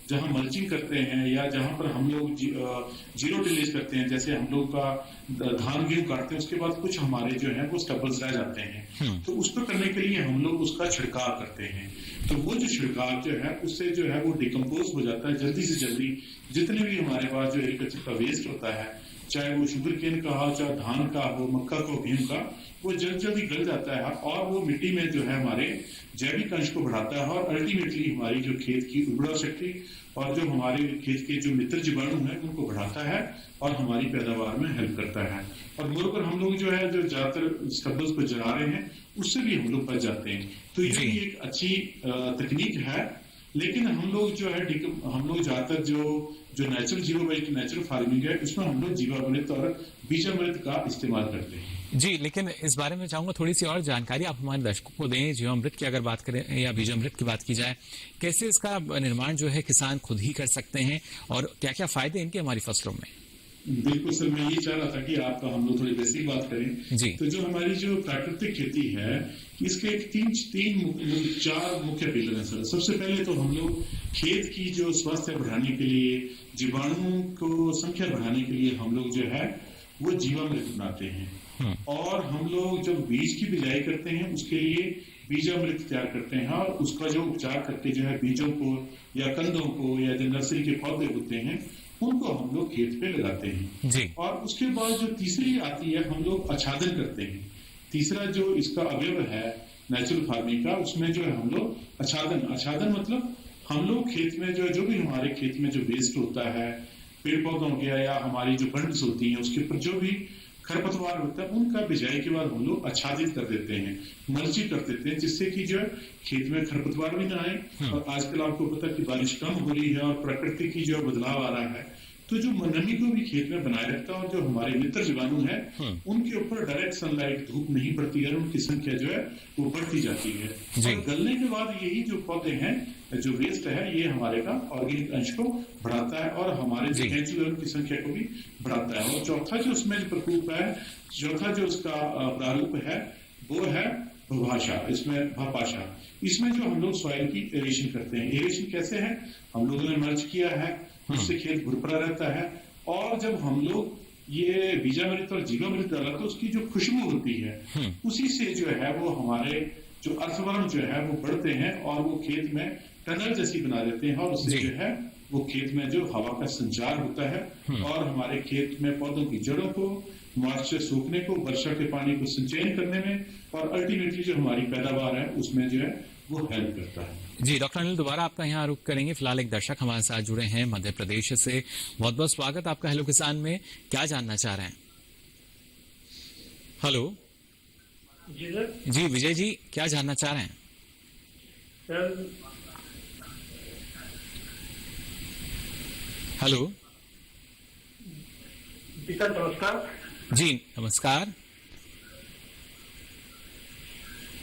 जहां मल्चिंग करते हैं या जहां पर हम लोग जीरो टिलेज करते हैं, जैसे हम लोग का धान गेहूं काटते हैं उसके बाद कुछ हमारे जो है वो स्टबल्स रह जाते हैं, तो उस पर करने के लिए हम लोग उसका छिड़काव करते हैं। तो वो जो छिड़काव जो है उससे जो है वो डिकम्पोज हो जाता है जल्दी से जल्दी। जितने भी हमारे पास जो एग्रीकल्चर का वेस्ट होता है, चाहे वो शुगर केन का हो, चाहे धान का हो, मक्का का, गेहूं का, वो जल्दी गल जाता है और वो मिट्टी में जो है हमारे जैविक अंश को बढ़ाता है और अल्टीमेटली हमारी जो खेत की उर्वरा शक्ति और जो हमारे खेत के जो मित्र जीवाणु हैं उनको बढ़ाता है और हमारी पैदावार में हेल्प करता है। और मोर हम लोग जो है जो ज्यादातर स्टबल्स को जला रहे हैं उससे भी हम लोग बच जाते हैं। तो ये भी एक अच्छी तकनीक है। लेकिन हम लोग जो है हम लोग ज्यादातर जो natural zero waste natural farming है उसमें हम लोग जीवामृत और बीजामृत का इस्तेमाल करते हैं। जी, लेकिन इस बारे में चाहूंगा थोड़ी सी और जानकारी आप हमारे दर्शकों को दें। जीवामृत की अगर बात करें या बीजामृत की बात की जाए, कैसे इसका निर्माण जो है किसान खुद ही कर सकते हैं और क्या क्या फायदे इनके हमारी फसलों में? बिल्कुल सर, मैं ये चाह रहा था कि आप हम लोग थोड़ी बेसिक बात करें जी। तो जो हमारी जो प्राकृतिक खेती है इसके एक चार मुख्य पिलर हैं सर। सबसे पहले तो हम लोग खेत की जो स्वास्थ्य बढ़ाने के लिए, जीवाणुओं को संख्या बढ़ाने के लिए हम लोग जो है वो जीवामृत बनाते हैं और हम लोग जब बीज की बिजाई करते हैं उसके लिए बीजामृत तैयार करते हैं और उसका जो उपचार करके जो है बीजों को या कंदों को या जो नर्सरी के पौधे होते हैं उनको हम लोग खेत पे लगाते हैं जी। और उसके बाद जो तीसरी आती है हम लोग आच्छादन करते हैं। तीसरा जो इसका अवयव है नेचुरल फार्मिंग का, उसमें जो है हम लोग आच्छादन मतलब हम लोग खेत में जो भी हमारे खेत में जो वेस्ट होता है, पेड़ पौधों हो गया या हमारी जो बंड्स होती हैं उसके ऊपर जो भी खरपतवार होता है उनका बिजाई के बाद हम लोग आच्छादित कर देते हैं, मल्चिंग कर देते हैं, जिससे कि जो है खेत में खरपतवार भी ना आए। और आजकल आपको पता है कि बारिश कम हो रही है और प्रकृति की जो बदलाव आ रहा है तो जो नमी को भी खेत में बनाए रखता है और जो हमारे मित्र जीवाणु है उनके ऊपर डायरेक्ट सनलाइट धूप नहीं पड़ती है, उनकी संख्या जो है वो बढ़ती जाती है। और गलने के बाद यही जो पौधे हैं जो वेस्ट है ये हमारे का ऑर्गेनिक अंश को बढ़ाता है और हमारे जो नेचुरल की संख्या को भी बढ़ाता है। और चौथा जो उसमें जो प्रकोप है, चौथा जो उसका प्रारूप है वो है भाषा, इसमें भापाशा। इसमें जो हम लोग सॉइल की एरेशन करते हैं। एरेशन कैसे है? हम लोगों ने मल्च किया है, उससे खेत भुरभुरा रहता है और जब हम लोग ये बीजामृत और जीवामृत डाला तो उसकी जो खुशबू होती है उसी से जो है वो हमारे जो अर्थवर्ण जो है वो बढ़ते हैं और वो खेत में टनल जैसी बना देते हैं और उससे जो है वो खेत में जो हवा का संचार होता है और हमारे खेत में पौधों की जड़ों को मॉइस्चर सूखने को, वर्षा के पानी को संचयन करने में और अल्टीमेटली जो हमारी पैदावार है उसमें जो है वो हेल्प करता है। जी डॉक्टर अनिल, दोबारा आपका यहाँ रुक करेंगे। फिलहाल एक दर्शक हमारे साथ जुड़े हैं मध्य प्रदेश से। बहुत बहुत स्वागत आपका हेलो किसान में। क्या जानना चाह रहे हैं? हेलो जी विजय जी, क्या जानना चाह रहे हैं? सर हेलो नमस्कार। जी नमस्कार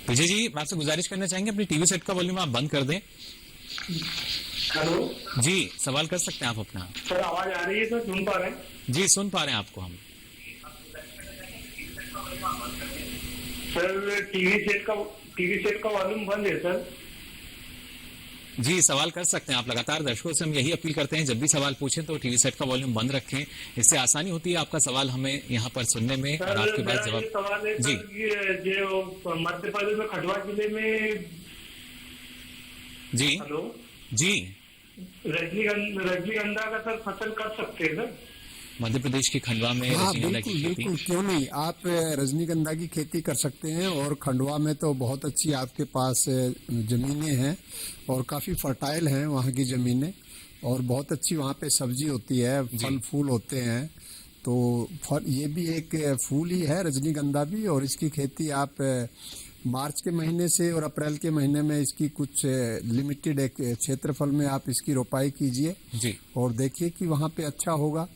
विजय जी, मैं आपसे गुजारिश करना चाहेंगे अपनी टीवी सेट का वॉल्यूम आप बंद कर दें। हेलो जी, सवाल कर सकते हैं आप अपना। सर आवाज आ रही है सर? सुन पा रहे हैं? जी सुन पा रहे हैं आपको हम। सर टीवी सेट का वॉल्यूम बंद है सर। जी सवाल कर सकते हैं आप। लगातार दर्शकों से हम यही अपील करते हैं जब भी सवाल पूछें तो टीवी सेट का वॉल्यूम बंद रखें, इससे आसानी होती है आपका सवाल हमें यहाँ पर सुनने में और आपके बाद जवाब। सवाल है जी जो मध्य प्रदेश में खंडवा जिले में जी हेलो जी रजनीगंधा का सर फसल कर सकते हैं सर? मध्य प्रदेश के खंडवा में रजनीगंधा की खेती। बिल्कुल, क्यों नहीं, आप रजनीगंधा की खेती कर सकते हैं। और खंडवा में तो बहुत अच्छी आपके पास जमीनें हैं और काफ़ी फर्टाइल हैं वहाँ की ज़मीनें और बहुत अच्छी वहाँ पे सब्जी होती है, फल फूल होते हैं। तो ये भी एक फूल ही है रजनीगंधा भी, और इसकी खेती आप मार्च के महीने से और अप्रैल के महीने में इसकी कुछ लिमिटेड एक क्षेत्रफल में आप इसकी रोपाई कीजिए जी और देखिए कि वहाँ पे अच्छा होगा।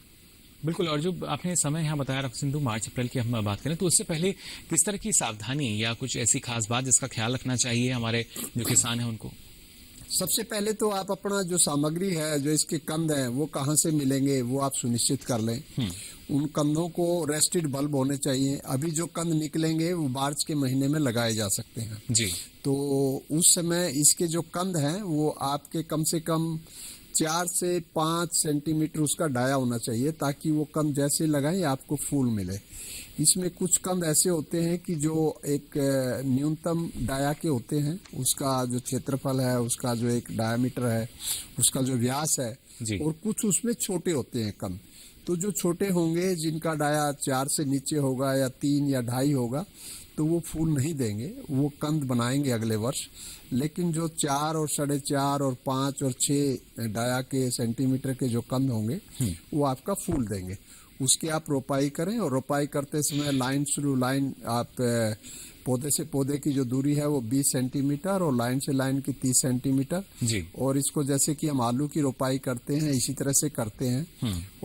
बिल्कुल। और जो आपने समय यहाँ बताया डॉक्टर सिंधु, मार्च अप्रैल की हम बात करें तो उससे पहले किस तरह की सावधानी या कुछ ऐसी खास बात जिसका ख्याल रखना चाहिए हमारे जो किसान हैं उनको? सबसे पहले तो आप अपना जो सामग्री है, जो इसके कंद हैं, वो कहाँ से मिलेंगे वो आप सुनिश्चित कर लें। उन कंदों को रेस्टेड बल्ब होने चाहिए। अभी जो कंद निकलेंगे वो मार्च के महीने में लगाए जा सकते हैं जी। तो उस समय इसके जो कंद हैं वो आपके कम से कम 4 से 5 सेंटीमीटर उसका डाया होना चाहिए, ताकि वो कंद जैसे लगाएं आपको फूल मिले। इसमें कुछ कंद ऐसे होते हैं कि जो एक न्यूनतम डाया के होते हैं, उसका जो क्षेत्रफल है, उसका जो एक डायमीटर है, उसका जो व्यास है जी। और कुछ उसमें छोटे होते हैं कंद। तो जो छोटे होंगे, जिनका डाया 4 से नीचे होगा या 3 या 2.5 होगा, तो वो फूल नहीं देंगे, वो कंद बनाएंगे अगले वर्ष। लेकिन जो 4 और 4.5 और 5 और 6 डाया के सेंटीमीटर के जो कंद होंगे वो आपका फूल देंगे। उसके आप रोपाई करें और रोपाई करते समय लाइन थ्रू लाइन आप पौधे से पौधे की जो दूरी है वो 20 सेंटीमीटर और लाइन से लाइन की 30 सेंटीमीटर जी। और इसको जैसे कि हम आलू की रोपाई करते हैं इसी तरह से करते हैं।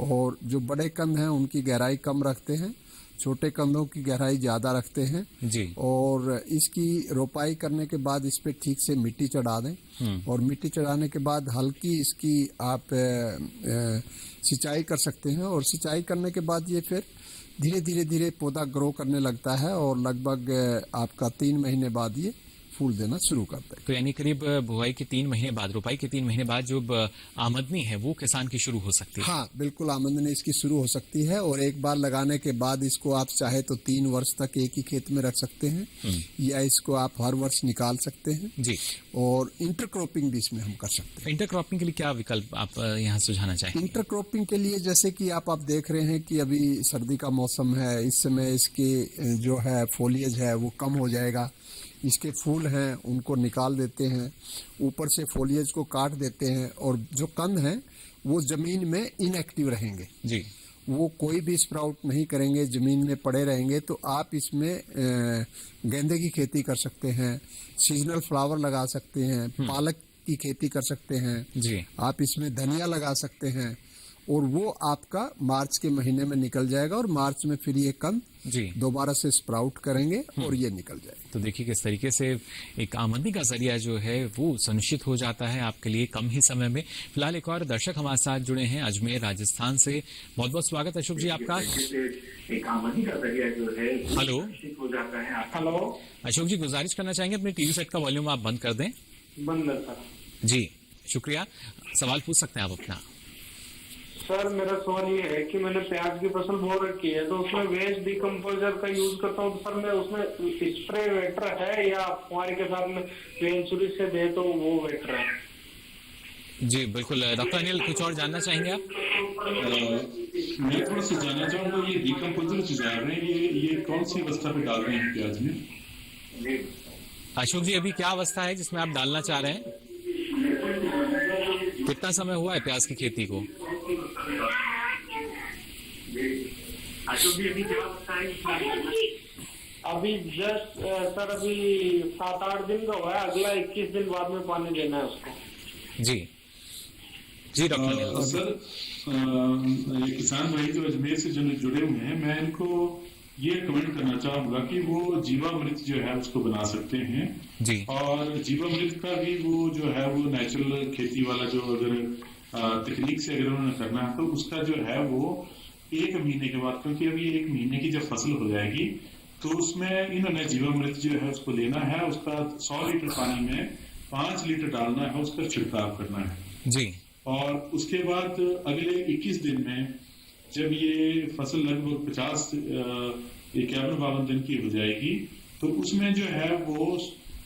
और जो बड़े कंद हैं उनकी गहराई कम रखते हैं, छोटे कंदों की गहराई ज़्यादा रखते हैं जी। और इसकी रोपाई करने के बाद इस पे ठीक से मिट्टी चढ़ा दें और मिट्टी चढ़ाने के बाद हल्की इसकी आप सिंचाई कर सकते हैं। और सिंचाई करने के बाद ये फिर धीरे धीरे पौधा ग्रो करने लगता है और लगभग आपका 3 महीने बाद ये फूल देना शुरू करता है। तो यानी करीब बुआई के 3 महीने बाद, रोपाई के 3 महीने बाद जो आमदनी है वो किसान की शुरू हो सकती है। हाँ बिल्कुल, आमदनी इसकी शुरू हो सकती है। और एक बार लगाने के बाद इसको आप चाहे तो 3 वर्ष तक एक ही खेत में रख सकते हैं या इसको आप हर वर्ष निकाल सकते हैं जी। और इंटरक्रॉपिंग भी इसमें हम कर सकते हैं। इंटरक्रॉपिंग के लिए क्या विकल्प आप यहाँ सुझाना चाहेंगे? इंटरक्रॉपिंग के लिए जैसे कि आप देख रहे हैं कि अभी सर्दी का मौसम है, इस समय इसके जो है फोलिएज है वो कम हो जाएगा। इसके फूल हैं उनको निकाल देते हैं, ऊपर से फोलिएज को काट देते हैं और जो कंद हैं वो जमीन में इनएक्टिव रहेंगे जी। वो कोई भी स्प्राउट नहीं करेंगे, जमीन में पड़े रहेंगे। तो आप इसमें गेंदे की खेती कर सकते हैं, सीजनल फ्लावर लगा सकते हैं, पालक की खेती कर सकते हैं जी। आप इसमें धनिया लगा सकते हैं और वो आपका मार्च के महीने में निकल जाएगा और मार्च में फिर ये कंद जी दोबारा से स्प्राउट करेंगे और ये निकल जाएगा। तो देखिए किस तरीके से एक आमदनी का जरिया जो है वो सुनिश्चित हो जाता है आपके लिए कम ही समय में। फिलहाल एक और दर्शक हमारे साथ जुड़े हैं अजमेर राजस्थान से। बहुत बहुत स्वागत अशोक जी आपका। एक आमदनी का जरिया जो है हेलो हो जाता है। हेलो अशोक जी, गुजारिश करना चाहेंगे अपने टीवी सेट का वॉल्यूम आप बंद कर दें। बंद सर। जी शुक्रिया, सवाल पूछ सकते हैं आप अपना। सर मेरा सवाल ये है कि मैंने प्याज की फसल बो रखी है तो उसमें वेस्ट डिकम्पोजर का यूज करता हूँ, तो सर मैं उसमें स्प्रे वेटर है या फुहारे के साथ में वेंचुरी से दे तो वो वेटर है? जी बिल्कुल। डॉक्टर अनिल कुछ और जानना चाहेंगे आप? मैं थोड़ा सा जानना चाहूँगा, ये डिकम्पोजर जो जा रहे हैं ये कौन सी अवस्था पे डाल रहे हैं प्याज में? अशोक जी अभी क्या अवस्था है जिसमें आप डालना चाह रहे हैं? कितना समय हुआ है प्याज की खेती को? अभी जस्ट सर अभी 7-8 दिन का हुआ है, अगला 21 दिन बाद में पानी देना है उसको। जी जी डॉक्टर अनिल। सर ये किसान भाई जो अजमेर से जो जुड़े हुए हैं, मैं इनको ये कमेंट करना चाहूंगा कि वो जीवामृत जो है उसको बना सकते हैं जी। और जीवामृत का भी वो जो है वो नेचुरल खेती वाला जो अगर तकनीक से अगर उन्होंने करना है तो उसका जो है वो 1 महीने के बाद, क्योंकि अभी 1 महीने की जब फसल हो जाएगी तो उसमें इन्होंने जीवामृत जो है उसको लेना है, उसका 100 लीटर पानी में 5 लीटर डालना है, उसका छिड़काव करना है जी। और उसके बाद अगले 21 दिन में जब ये फसल लगभग 51-52 दिन की हो जाएगी तो उसमें जो है वो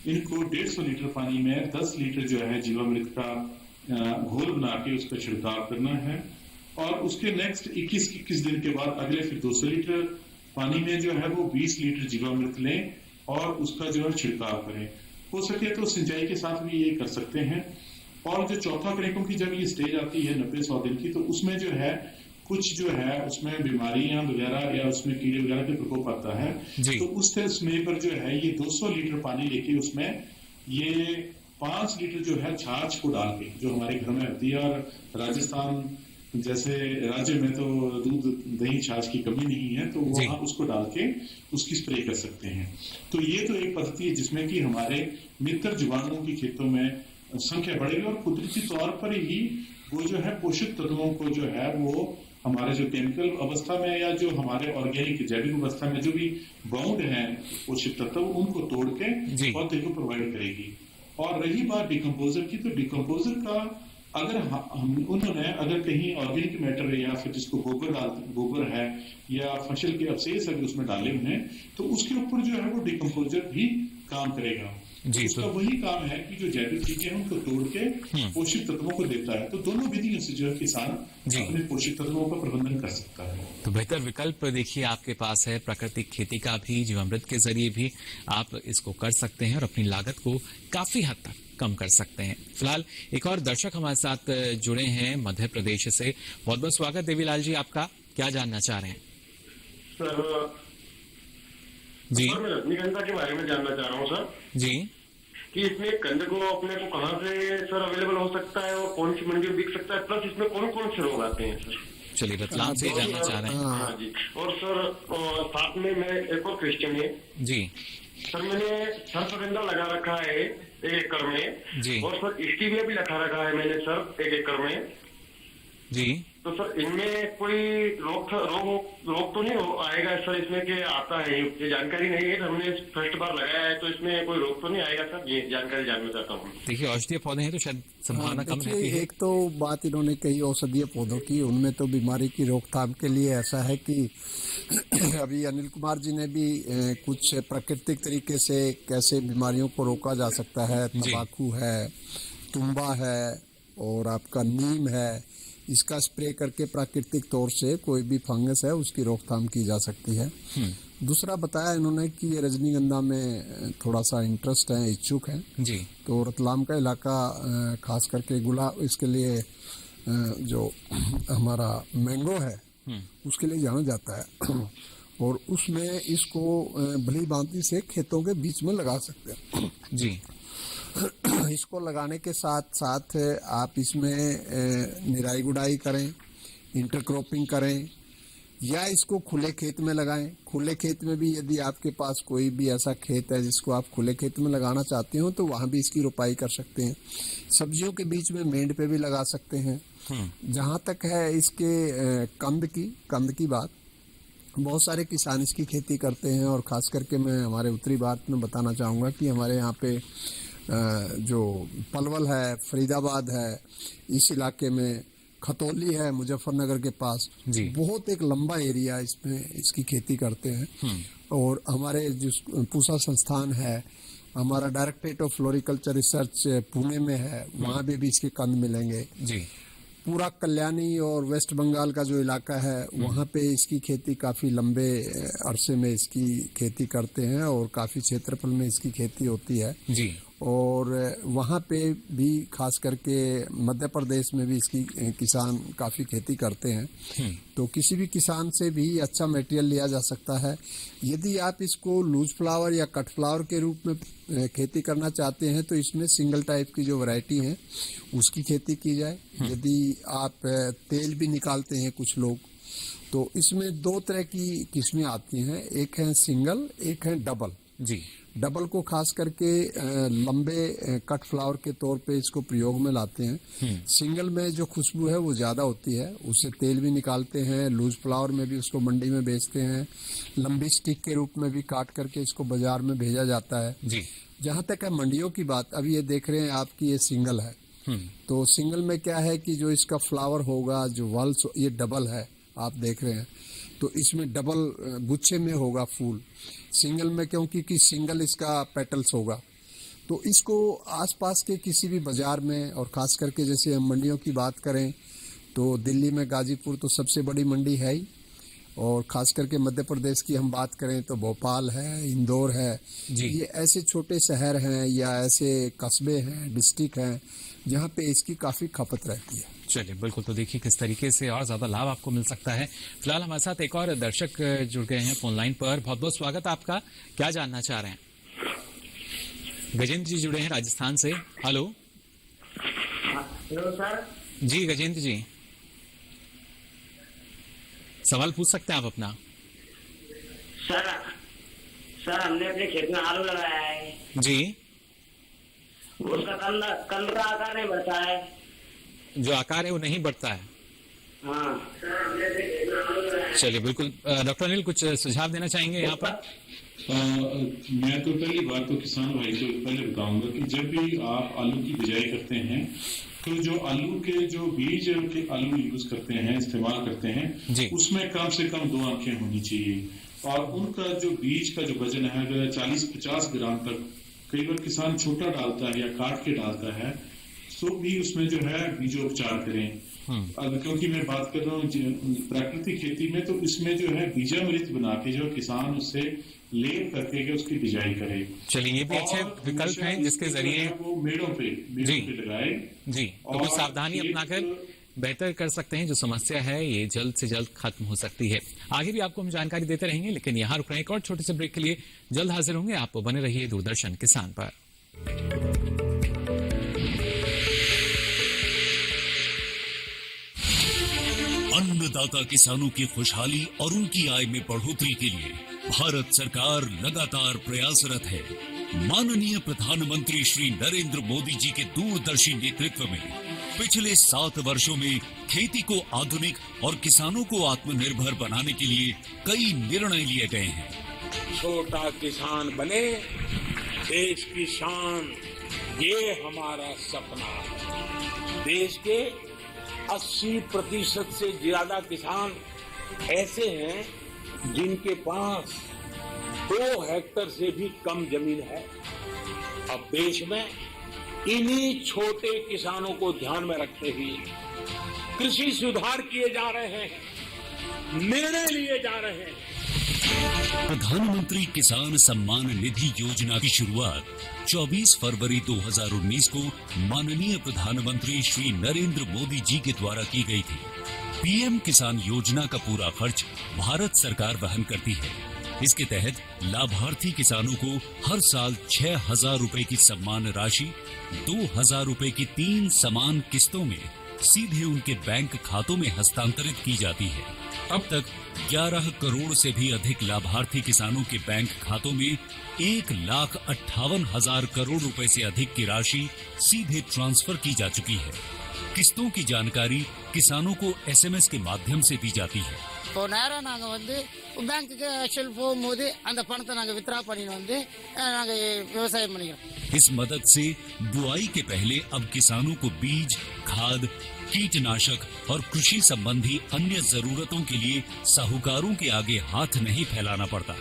इनको 150 लीटर पानी में 10 लीटर जो है जीवामृत का घोल बना के उसका छिड़काव करना है और उसके नेक्स्ट 21 दिन के बाद अगले फिर 200 लीटर पानी में जो है वो 20 लीटर जीवामृत लें और उसका जो है छिड़काव करें। हो सके तो सिंचाई के साथ भी ये कर सकते हैं। और जो चौथा करें, क्योंकि जब ये स्टेज आती है 90-100 दिन की तो उसमें जो है कुछ जो है उसमें बीमारियां वगैरह या उसमें कीड़े वगैरह के प्रकोप आता है, तो उस समय पर जो है ये 200 लीटर पानी लेके उसमें ये 5 लीटर जो है छाछ को डाल के, जो हमारे घर में होती है, और राजस्थान जैसे राज्य में तो दूध दही छाछ की कमी नहीं है, तो वहाँ उसको डाल के उसकी स्प्रे कर सकते हैं। तो ये तो एक पद्धति है जिसमें कि हमारे मित्र जीवाणुओं की खेतों में संख्या बढ़ेगी और कुदरती तौर पर ही वो जो है पोषक तत्वों को जो है वो हमारे जो केमिकल अवस्था में या जो हमारे ऑर्गेनिक जैविक अवस्था में जो भी बाउंड है पोषक तत्व, उनको तोड़ के पौधे को प्रोवाइड करेगी। और रही बात डिकम्पोजर की, तो डिकम्पोजर का अगर उन्होंने अगर कहीं ऑर्गेनिक मैटर या फिर जिसको गोबर है या फसल के अवशेष अगर उसमें डाले उन्हें, तो उसके ऊपर जो है वो डिकम्पोजर भी काम करेगा। उसका वही काम है कि जो जैविक चीजें हैं उनको तोड़ के पोषक तत्वों को देता है। तो दोनों विधियों से जो है किसान अपने पोषक तत्वों का प्रबंधन कर सकता है। तो बेहतर विकल्प देखिए आपके पास है, प्राकृतिक खेती का भी, जीवामृत के जरिए भी आप इसको कर सकते हैं और अपनी लागत को काफी हद तक कम कर सकते हैं। फिलहाल एक और दर्शक हमारे साथ जुड़े हैं मध्य प्रदेश से। बहुत बहुत स्वागत देवीलाल जी आपका, क्या जानना चाह रहे हैं? सर जी, मैं रजनीगंधा के बारे में जानना चाह रहा हूँ सर जी, कि इसमें कंद को अपने को कहाँ से सर अवेलेबल हो सकता है और कौन सी मंडी में बिक सकता है, प्लस इसमें कौन कौन से रोग आते हैं सर? चलिए रतलाम से जानना चाह रहे हैं। हाँ जी। और सर साथ में मैं एक और क्वेश्चन है जी सर, मैंने सर्पगंधा लगा रखा है 1 एकड़ में जी, और सर स्टीविया भी लगा रखा है मैंने सर 1 एकड़ में जी। तो सर इनमें कोई रोग तो नहीं आएगा सर इसमें कि आता है? ये जानकारी नहीं है, हमने फर्स्ट बार लगाया है, तो इसमें कोई रोग तो नहीं आएगा सर? ये जानकारी जानना चाहता हूँ। देखिए औषधीय पौधे हैं तो शायद संभावना कम रहती है। एक तो बात इन्होंने कही औषधीय पौधों की, उनमें तो बीमारी की रोकथाम के लिए ऐसा है कि अभी अनिल कुमार जी ने भी कुछ प्राकृतिक तरीके से कैसे बीमारियों को रोका जा सकता है, तंबाकू है, तुम्बा है और आपका नीम है, इसका स्प्रे करके प्राकृतिक तौर से कोई भी फंगस है उसकी रोकथाम की जा सकती है। दूसरा बताया इन्होंने कि ये रजनीगंधा में थोड़ा सा इंटरेस्ट है, इच्छुक है जी। तो रतलाम का इलाका खास करके इसके लिए जो हमारा मैंगो है उसके लिए जाना जाता है और उसमें इसको भली भांति से खेतों के बीच में लगा सकते हैं जी। इसको लगाने के साथ साथ आप इसमें निराई गुड़ाई करें, इंटरक्रॉपिंग करें या इसको खुले खेत में लगाएं। खुले खेत में भी यदि आपके पास कोई भी ऐसा खेत है जिसको आप खुले खेत में लगाना चाहते हो तो वहाँ भी इसकी रोपाई कर सकते हैं। सब्जियों के बीच में मेंढ पे भी लगा सकते हैं। जहाँ तक है इसके कंद की बात, बहुत सारे किसान इसकी खेती करते हैं और ख़ास करके मैं हमारे उत्तरी भारत में बताना चाहूँगा कि हमारे यहाँ पे जो पलवल है, फरीदाबाद है, इस इलाके में खतौली है मुजफ्फरनगर के पास, बहुत एक लंबा एरिया इसमें इसकी खेती करते हैं। और हमारे जिस पूसा संस्थान है, हमारा directorate of floriculture research Pune में है, वहाँ भी इसके कंद मिलेंगे जी। पूरा कल्याणी और वेस्ट बंगाल का जो इलाका है वहाँ पे इसकी खेती काफ़ी लंबे अरसे में इसकी खेती करते हैं और काफ़ी क्षेत्रफल में इसकी खेती होती है जी। और वहाँ पे भी खास करके मध्य प्रदेश में भी इसकी किसान काफ़ी खेती करते हैं। तो किसी भी किसान से भी अच्छा मटेरियल लिया जा सकता है। यदि आप इसको लूज फ्लावर या कट फ्लावर के रूप में खेती करना चाहते हैं तो इसमें सिंगल टाइप की जो वैरायटी है उसकी खेती की जाए। यदि आप तेल भी निकालते हैं कुछ लोग, तो इसमें 2 तरह की किस्में आती हैं, एक है सिंगल, एक है डबल जी। डबल को खास करके लंबे कट फ्लावर के तौर पे इसको प्रयोग में लाते हैं। सिंगल में जो खुशबू है वो ज़्यादा होती है, उससे तेल भी निकालते हैं। लूज फ्लावर में भी उसको मंडी में बेचते हैं, लंबी स्टिक के रूप में भी काट करके इसको बाजार में भेजा जाता है जी। जहाँ तक है मंडियों की बात, अभी ये देख रहे हैं आपकी ये सिंगल है, तो सिंगल में क्या है कि जो इसका फ्लावर होगा, जो वल्स, ये डबल है आप देख रहे हैं, तो इसमें डबल गुच्छे में होगा फूल। सिंगल में क्योंकि सिंगल इसका पेटल्स होगा, तो इसको आसपास के किसी भी बाज़ार में, और ख़ास करके जैसे हम मंडियों की बात करें तो दिल्ली में गाजीपुर तो सबसे बड़ी मंडी है ही, और ख़ास करके मध्य प्रदेश की हम बात करें तो भोपाल है, इंदौर है जी। ये ऐसे छोटे शहर हैं या ऐसे कस्बे हैं, डिस्ट्रिक्ट हैं जहाँ पे इसकी काफ़ी खपत रहती है। चलिए बिल्कुल, तो देखिए किस तरीके से और ज्यादा लाभ आपको मिल सकता है। फिलहाल हमारे साथ एक और दर्शक जुड़ गए हैं फोन लाइन पर। बहुत बहुत स्वागत आपका, क्या जानना चाह रहे हैं? गजेंद्र जी जुड़े हैं राजस्थान से। Hello sir. जी गजेंद्र जी, सवाल पूछ सकते हैं आप अपना। सर हमने अपने खेत में आलू लगाया है जी, उसका कंद का आकार नहीं बढ़ता है। जो आकार है वो नहीं बढ़ता है। हाँ। चलिए बिल्कुल, डॉक्टर अनिल कुछ सुझाव देना चाहेंगे यहाँ पर? मैं तो पहली बात तो किसान भाई को पहले बताऊंगा कि जब भी आप आलू की बिजाई करते हैं तो जो आलू के जो बीज के आलू यूज करते हैं, इस्तेमाल करते हैं, उसमें कम से कम 2 आंखें होनी चाहिए और उनका जो बीज का जो वजन है अगर 40-50 ग्राम तक, कई बार किसान छोटा डालता है या काट के डालता है, तो भी उसमें जो है बीजोपचार करें। अब क्योंकि मैं बात कर रहा हूँ प्राकृतिक खेती में, तो इसमें जो है बीजामृत बना के जो किसान उससे लेप करके उसकी बिजाई करे। चलिए ये भी अच्छे विकल्प हैं जिसके जरिए वो मेड़ों पे लगाए जी, तो कुछ सावधानी अपनाकर बेहतर कर सकते हैं। जो समस्या है ये जल्द से जल्द खत्म हो सकती है। आगे भी आपको हम जानकारी देते रहेंगे, लेकिन यहाँ रुक रहे हैं एक और छोटे से ब्रेक के लिए। जल्द हाजिर होंगे, आप बने रहिए दूरदर्शन किसान पर। अन्नदाता किसानों की खुशहाली और उनकी आय में बढ़ोतरी के लिए भारत सरकार लगातार प्रयासरत है। माननीय प्रधानमंत्री श्री नरेंद्र मोदी जी के दूरदर्शी नेतृत्व में पिछले 7 वर्षों में खेती को आधुनिक और किसानों को आत्मनिर्भर बनाने के लिए कई निर्णय लिए गए हैं। छोटा किसान बने देश की शान, ये हमारा सपना है। देश के 80% से ज्यादा किसान ऐसे हैं जिनके पास 2 हेक्टेयर से भी कम जमीन है। अब देश में इन्हीं छोटे किसानों को ध्यान में रखते हुए कृषि सुधार किए जा रहे हैं, निर्णय लिए जा रहे हैं। प्रधानमंत्री किसान सम्मान निधि योजना की शुरुआत 24 फरवरी 2019 को माननीय प्रधानमंत्री श्री नरेंद्र मोदी जी के द्वारा की गई थी। पीएम किसान योजना का पूरा खर्च भारत सरकार वहन करती है। इसके तहत लाभार्थी किसानों को हर साल 6,000 रुपए की सम्मान राशि 2,000 रुपए की 3 समान किस्तों में सीधे उनके बैंक खातों में हस्तांतरित की जाती है। अब तक 11 करोड़ से भी अधिक लाभार्थी किसानों के बैंक खातों में 1,58,000 करोड़ रुपए से अधिक की राशि सीधे ट्रांसफर की जा चुकी है। किस्तों की जानकारी किसानों को एसएमएस के माध्यम से दी जाती है। இப்போ நேரா நாங்க வந்து பேங்க்குக்கு ஆக்சுவல் போகும்போது அந்த பணத்தை நாங்க வித்ரா பண்ணி வந்து நாங்க விவசாயம் பண்ணிக்கிறோம்। इस मदद से बुआई के पहले अब किसानों को बीज, खाद, कीटनाशक और कृषि संबंधी अन्य जरूरतों के लिए साहूकारों के आगे हाथ नहीं फैलाना पड़ता।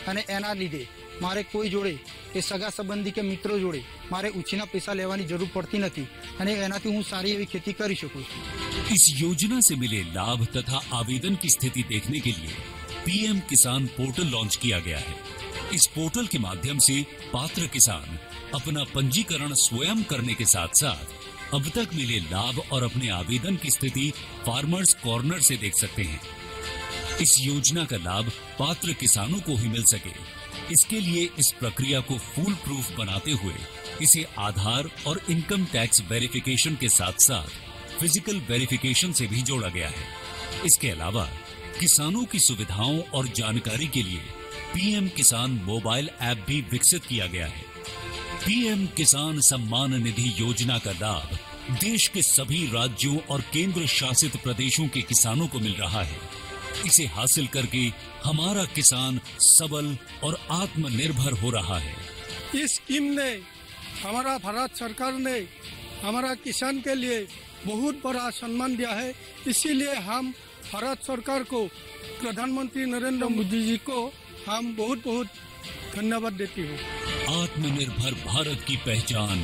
અને એના લીધે મારે કોઈ જોડે કે સગા સંબંધી કે મિત્રો જોડે મારે ઉછીના પૈસા લેવાની જરૂર પડતી નથી અને એનાથી હું સારી એવી खेती કરી શકું છું। इस योजना से मिले लाभ तथा आवेदन की स्थिति देखने के लिए पीएम किसान पोर्टल लॉन्च किया गया है। इस पोर्टल के माध्यम से पात्र किसान अपना पंजीकरण स्वयं करने के साथ साथ अब तक मिले लाभ और अपने आवेदन की स्थिति फार्मर्स कॉर्नर से देख सकते हैं। इस योजना का लाभ पात्र किसानों को ही मिल सके, इसके लिए इस प्रक्रिया को फूल प्रूफ बनाते हुए इसे आधार और इनकम टैक्स वेरिफिकेशन के साथ साथ फिजिकल वेरिफिकेशन से भी जोड़ा गया है। इसके अलावा किसानों की सुविधाओं और जानकारी के लिए पीएम किसान मोबाइल ऐप भी विकसित किया गया है। पीएम किसान सम्मान निधि योजना का लाभ देश के सभी राज्यों और केंद्र शासित प्रदेशों के किसानों को मिल रहा है। इसे हासिल करके हमारा किसान सबल और आत्मनिर्भर हो रहा है। इस स्कीम ने हमारा भारत सरकार ने हमारा किसान के लिए बहुत बड़ा सम्मान दिया है। इसीलिए हम भारत सरकार को, प्रधानमंत्री नरेंद्र मोदी जी को हम बहुत बहुत धन्यवाद देती हूँ। आत्मनिर्भर भारत की पहचान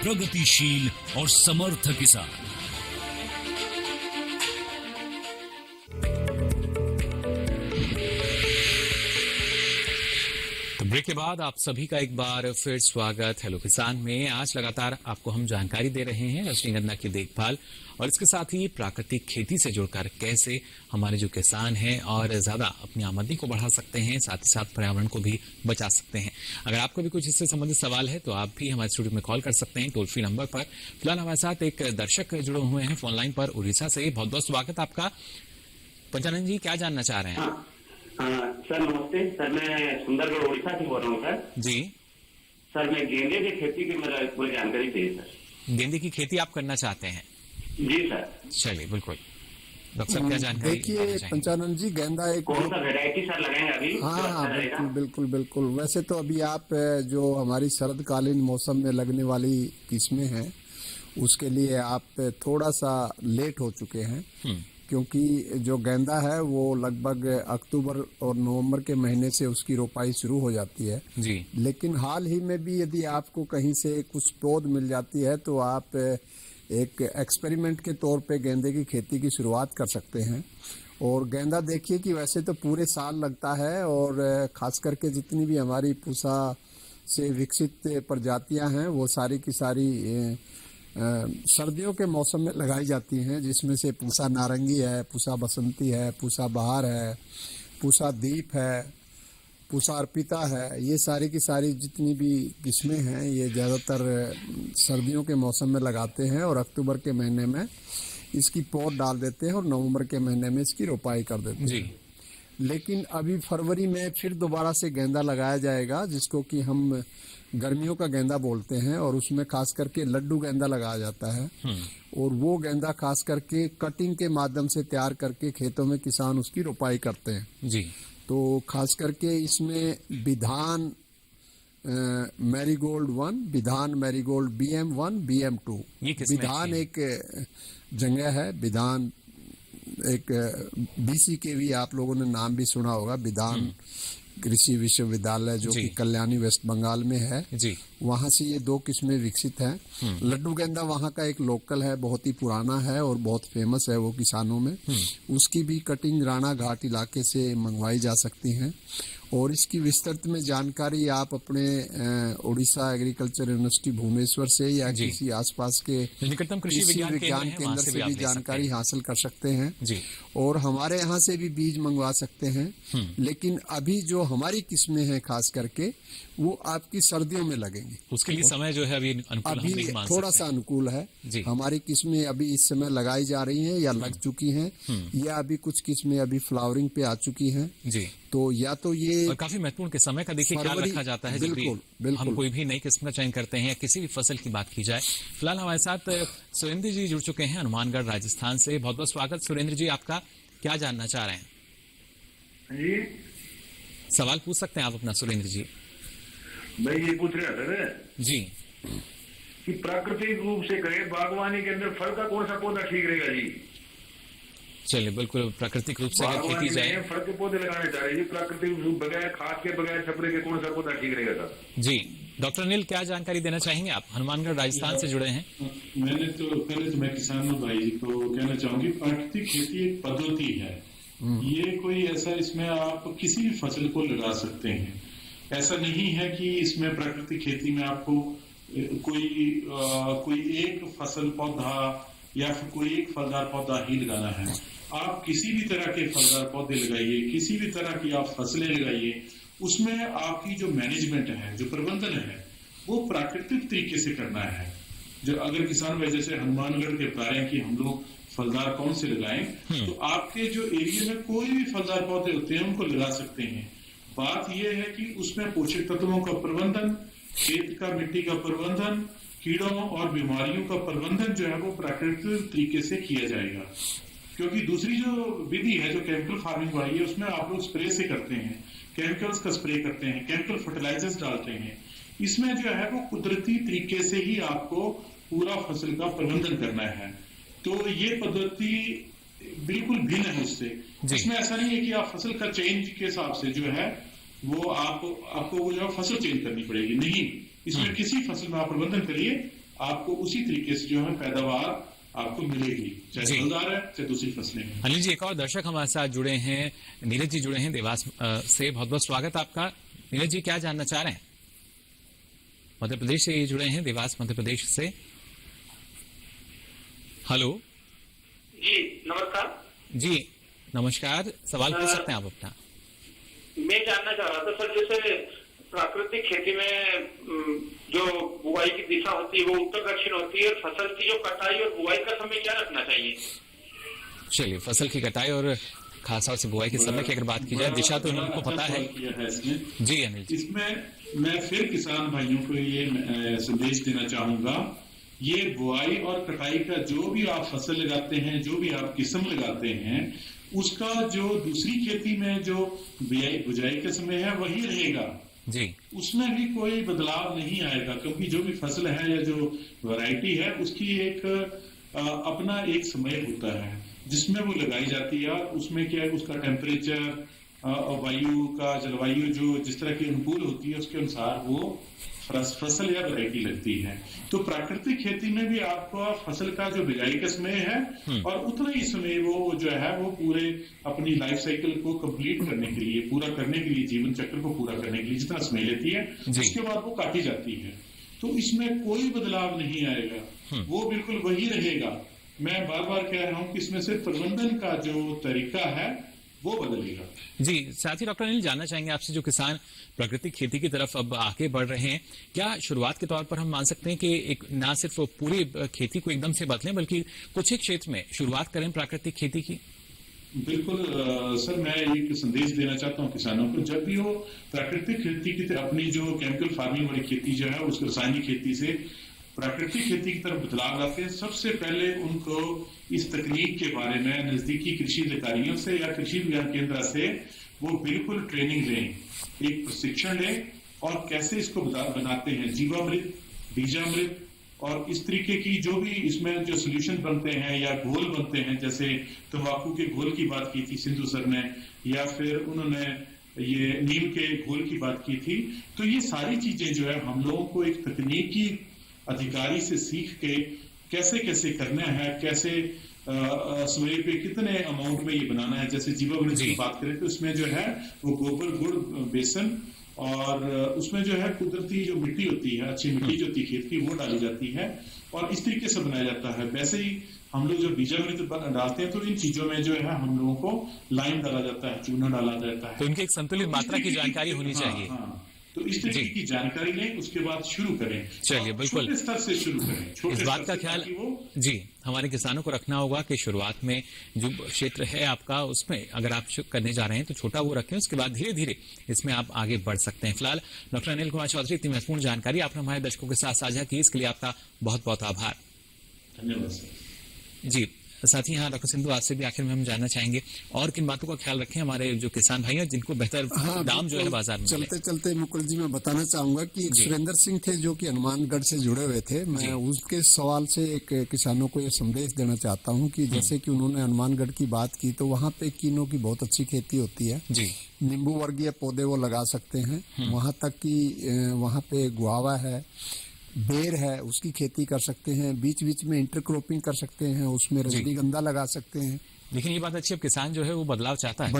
प्रगतिशील और समर्थ किसान। ब्रेक के बाद आप सभी का एक बार फिर स्वागत हेलो किसान में। आज लगातार आपको हम जानकारी दे रहे हैं रजनीगंधा की देखभाल और इसके साथ ही प्राकृतिक खेती से जुड़कर कैसे हमारे जो किसान हैं और ज्यादा अपनी आमदनी को बढ़ा सकते हैं, साथ ही साथ पर्यावरण को भी बचा सकते हैं। अगर आपको भी कुछ इससे संबंधित सवाल है तो आप भी हमारे स्टूडियो में कॉल कर सकते हैं टोल फ्री नंबर पर। फिलहाल हमारे साथ एक दर्शक जुड़े हुए हैं फोन लाइन पर उड़ीसा से। बहुत बहुत स्वागत आपका। पंचानंद जी, क्या जानना चाह रहे हैं? सर नमस्ते सर, मैं सुंदरगढ़ उड़ीसा से बोल रहा हूँ सर। जी सर, मैं गेंदे की खेती की मेरा पूरी जानकारी चाहिए सर। गेंदे की खेती आप करना चाहते हैं? जी सर। चलिए बिल्कुल, डॉक्टर साहब क्या जानकारी? देखिए पंचानंद जी, गेंदा एक कौन सा वेरायटी सर लगाएंगे अभी? हाँ, बिल्कुल। वैसे तो अभी आप जो हमारी शरदकालीन मौसम में लगने वाली किस्में हैं उसके लिए आप थोड़ा सा लेट हो चुके हैं, क्योंकि जो गेंदा है वो लगभग अक्टूबर और नवंबर के महीने से उसकी रोपाई शुरू हो जाती है जी। लेकिन हाल ही में भी यदि आपको कहीं से कुछ पौध मिल जाती है तो आप एक एक्सपेरिमेंट के तौर पे गेंदे की खेती की शुरुआत कर सकते हैं। और गेंदा देखिए कि वैसे तो पूरे साल लगता है और खास करके जितनी भी हमारी पूसा से विकसित प्रजातियां हैं वो सारी की सारी सर्दियों के मौसम में लगाई जाती हैं, जिसमें से पूसा नारंगी है, पूसा बसंती है, पूसा बहार है, पूसा दीप है, पूसा अर्पिता है। ये सारी की सारी जितनी भी किस्में हैं ये ज़्यादातर सर्दियों के मौसम में लगाते हैं और अक्टूबर के महीने में इसकी पौध डाल देते हैं और नवंबर के महीने में इसकी रोपाई कर देते हैं जी। लेकिन अभी फरवरी में फिर दोबारा से गेंदा लगाया जाएगा, जिसको कि हम गर्मियों का गेंदा बोलते हैं, और उसमें खास करके लड्डू गेंदा लगाया जाता है। और वो गेंदा खास करके कटिंग के माध्यम से तैयार करके खेतों में किसान उसकी रोपाई करते हैं जी। तो खास करके इसमें विधान मैरीगोल्ड 1, विधान मैरीगोल्ड BM1, BM2, विधान एक जगह है, विधान एक BC के भी आप लोगों ने नाम भी सुना होगा, विधान कृषि विश्वविद्यालय जो कि कल्याणी वेस्ट बंगाल में है जी। वहाँ से ये 2 किस्में विकसित हैं। लड्डू गेंदा वहाँ का एक लोकल है, बहुत ही पुराना है और बहुत फेमस है वो किसानों में। उसकी भी कटिंग राणा घाट इलाके से मंगवाई जा सकती हैं और इसकी विस्तृत में जानकारी आप अपने उड़ीसा एग्रीकल्चर यूनिवर्सिटी भुवनेश्वर से या किसी आसपास के निकटतम कृषि विज्ञान केंद्र से भी जानकारी हासिल कर सकते हैं जी। और हमारे यहाँ से भी बीज मंगवा सकते हैं। लेकिन अभी जो हमारी किस्में हैं खास करके वो आपकी सर्दियों में लगेंगी। उसके लिए समय जो है अभी थोड़ा सा अनुकूल है। हमारी किस्में अभी इस समय लगाई जा रही हैं या लग चुकी हैं या अभी कुछ किस्में अभी फ्लावरिंग पे आ चुकी हैं जी। तो या तो ये और काफी महत्वपूर्ण के समय का देखिए ख्याल रखा जाता है। बिल्कुल हम कोई भी नई किस्म का चयन करते हैं या किसी भी फसल की बात की जाए। फिलहाल हमारे साथ सुरेंद्र जी जुड़ चुके हैं हनुमानगढ़ राजस्थान से। बहुत बहुत स्वागत सुरेंद्र जी, आपका क्या जानना चाह रहे हैं? जी सवाल पूछ सकते हैं आप अपना सुरेंद्र जी। मैं ये पूछ रहा था जी कि प्राकृतिक रूप से करें बागवानी के अंदर फल का कौन सा पौधा ठीक रहेगा जी? चलिए बिल्कुल, प्राकृतिक रूप से अगर खेती जाए फल के पौधे लगाने चाह रहे हैं प्राकृतिक रूप बगैर खाद के बगैर छपरे के कौन सा पौधा ठीक रहेगा सर? जी डॉक्टर अनिल, क्या जानकारी देना चाहेंगे आप? हनुमानगढ़ राजस्थान से जुड़े हैं। पहले तो मैं किसान भाई जी को कहना चाहूंगी, प्राकृतिक खेती एक पद्धति है। ये कोई ऐसा इसमें आप किसी भी फसल को लगा सकते हैं। ऐसा नहीं है कि इसमें प्राकृतिक खेती में आपको कोई एक फसल पौधा या फिर कोई एक फलदार पौधा ही लगाना है। आप किसी भी तरह के फलदार पौधे लगाइए, किसी भी तरह की आप फसलें लगाइए, उसमें आपकी जो मैनेजमेंट है, जो प्रबंधन है, वो प्राकृतिक तरीके से करना है। जो अगर किसान भाई जैसे हनुमानगढ़ के बता रहे हैं कि हम लोग फलदार कौन से लगाएं, तो आपके जो एरिया में कोई भी फलदार पौधे होते हैं उनको लगा सकते हैं। बात यह है कि उसमें पोषक तत्वों का प्रबंधन, खेत का मिट्टी का प्रबंधन, कीड़ों और बीमारियों का प्रबंधन जो है वो प्राकृतिक तरीके से किया जाएगा। क्योंकि दूसरी जो विधि है जो केमिकल फार्मिंग वाली है, उसमें आप लोग स्प्रे से करते हैं, केमिकल्स का स्प्रे करते हैं, केमिकल फर्टिलाइजर्स डालते हैं। इसमें जो है वो कुदरती तरीके से ही आपको पूरा फसल का प्रबंधन करना है। तो ये पद्धति बिल्कुल भिन्न है उससे। इसमें ऐसा नहीं है कि आप फसल का चेंज के हिसाब से जो है वो आपको वो जो है फसल चेंज करनी पड़ेगी, नहीं। इसमें किसी फसल में आप प्रबंधन करिए, आपको उसी तरीके से जो है पैदावार आपको मिलेगी, चाहे फलदार है चाहे दूसरी फसलें हैं। अनिल जी, एक और दर्शक हमारे साथ जुड़े हैं, नीरज जी जुड़े हैं देवास से। बहुत बहुत स्वागत आपका नीरज जी क्या जानना चाह रहे हैं? मध्य प्रदेश से जुड़े हैं, देवास मध्य प्रदेश से। हेलो जी नमस्कार। जी नमस्कार, सवाल पूछ सकते हैं आप अपना। मैं जानना चाह रहा था सर, जैसे प्राकृतिक खेती में जो बुआई की दिशा होती है वो उत्तर दक्षिण होती है, फसल की जो कटाई और बुआई का समय क्या रखना चाहिए? चलिए, फसल की कटाई और खासतौर से बुआई के समय की अगर बात की जाए, दिशा तो उनको पता है। जी अनिल जी, इसमें मैं फिर किसान भाइयों को ये संदेश देना चाहूंगा, ये बुआई और कटाई का जो भी आप फसल लगाते हैं, जो भी आप किस्म लगाते हैं, उसका जो दूसरी खेती में जो बुआई का समय है वही रहेगा जी, उसमें भी कोई बदलाव नहीं आएगा, क्योंकि जो भी फसल है या जो वैरायटी है उसकी एक अपना एक समय होता है जिसमें वो लगाई जाती है। उसमें क्या है, उसका टेम्परेचर और वायु का जलवायु जो जिस तरह की अनुकूल होती है उसके अनुसार वो फसल या वैरायटी लगती है। तो प्राकृतिक खेती में भी आपको फसल का जो बिजाई का समय है और उतना ही समय वो जो है वो पूरे अपनी लाइफ साइकिल को कंप्लीट करने के लिए, पूरा करने के लिए, जीवन चक्र को पूरा करने के लिए जितना समय लेती है उसके बाद वो काटी जाती है। तो इसमें कोई बदलाव नहीं आएगा, वो बिल्कुल वही रहेगा। मैं बार बार कह रहा हूं कि इसमें से प्रबंधन का जो तरीका है वो बदलेगा। जी, साथ ही डॉक्टर अनिल जानना चाहेंगे आपसे, जो किसान प्राकृतिक खेती की तरफ अब आगे बढ़ रहे हैं, क्या शुरुआत के तौर पर हम मान सकते हैं कि एक ना सिर्फ पूरी खेती को एकदम से बदलें बल्कि कुछ ही क्षेत्र में शुरुआत करें प्राकृतिक खेती की? बिल्कुल सर, मैं एक संदेश देना चाहता हूं किसानों को, जब भी वो प्राकृतिक खेती की अपनी जो केमिकल फार्मिंग वाली खेती जो है उस रासायनिक खेती से प्राकृतिक खेती की तरफ बदलाव लाते हैं, सबसे पहले उनको इस तकनीक के बारे में नजदीकी कृषि अधिकारियों से या कृषि विज्ञान केंद्र से वो बिल्कुल ट्रेनिंग लें, एक प्रशिक्षण लें और कैसे इसको बनाते हैं, जीवामृत, बीजामृत और इस तरीके की जो भी इसमें जो सोल्यूशन बनते हैं या घोल बनते हैं, जैसे तंबाकू के घोल की बात की थी सिंधु सर ने, या फिर उन्होंने ये नीम के घोल की बात की थी। तो ये सारी चीजें जो है हम लोगों को एक तकनीकी अधिकारी से सीख के कैसे कैसे करना है, कैसे समय पे कितने अमाउंट में ये बनाना है। जैसे जीवामृत की बात करें तो उसमें जो है वो गोबर, गुड़, बेसन और उसमें जो है कुदरती जो मिट्टी होती है, अच्छी मिट्टी जो होती है खेत की, वो डाली जाती है और इस तरीके से बनाया जाता है। वैसे ही हम लोग जो बीजामृत डालते हैं तो इन चीजों में जो है हम लोगों को लाइम डाला जाता है, चूना डाला जाता है, तो इनकी एक संतुलित मात्रा की जानकारी होनी चाहिए। तो इस तरीके की जानकारी लें, उसके बाद शुरू करें। चलिए, बिल्कुल छोटे स्तर से शुरू करें, इस बात का ख्याल जी हमारे किसानों को रखना होगा कि शुरुआत में जो क्षेत्र है आपका उसमें अगर आप करने जा रहे हैं तो छोटा वो रखें, उसके बाद धीरे धीरे इसमें आप आगे बढ़ सकते हैं। फिलहाल डॉक्टर अनिल कुमार चौधरी, इतनी महत्वपूर्ण जानकारी आपने हमारे दर्शकों के साथ साझा की, इसके लिए आपका बहुत बहुत आभार। धन्यवाद सर। जी, साथ ही यहाँ डॉक्टर सिंधु, आपसे भी आखिर में हम जानना चाहेंगे और किन बातों का ख्याल रखें हमारे जो किसान भाई हैं जिनको बेहतर दाम जो है बाजार में चलते चलते मुकुल जी मैं बताना चाहूंगा कि सुरेंद्र सिंह थे जो कि हनुमानगढ़ से जुड़े हुए थे। मैं उसके सवाल से एक किसानों को ये संदेश देना चाहता हूँ कि जैसे कि उन्होंने हनुमानगढ़ की बात की तो वहाँ पे कीनों की बहुत अच्छी खेती होती है जी, नींबू वर्गीय पौधे वो लगा सकते हैं, वहाँ तक कि वहाँ पे गुआवा है, बेर है, उसकी खेती कर सकते हैं, बीच बीच में इंटरक्रॉपिंग कर सकते हैं, उसमें रजनीगंधा लगा सकते हैं। लेकिन ये बात अच्छी, अब किसान जो है वो बदलाव चाहता है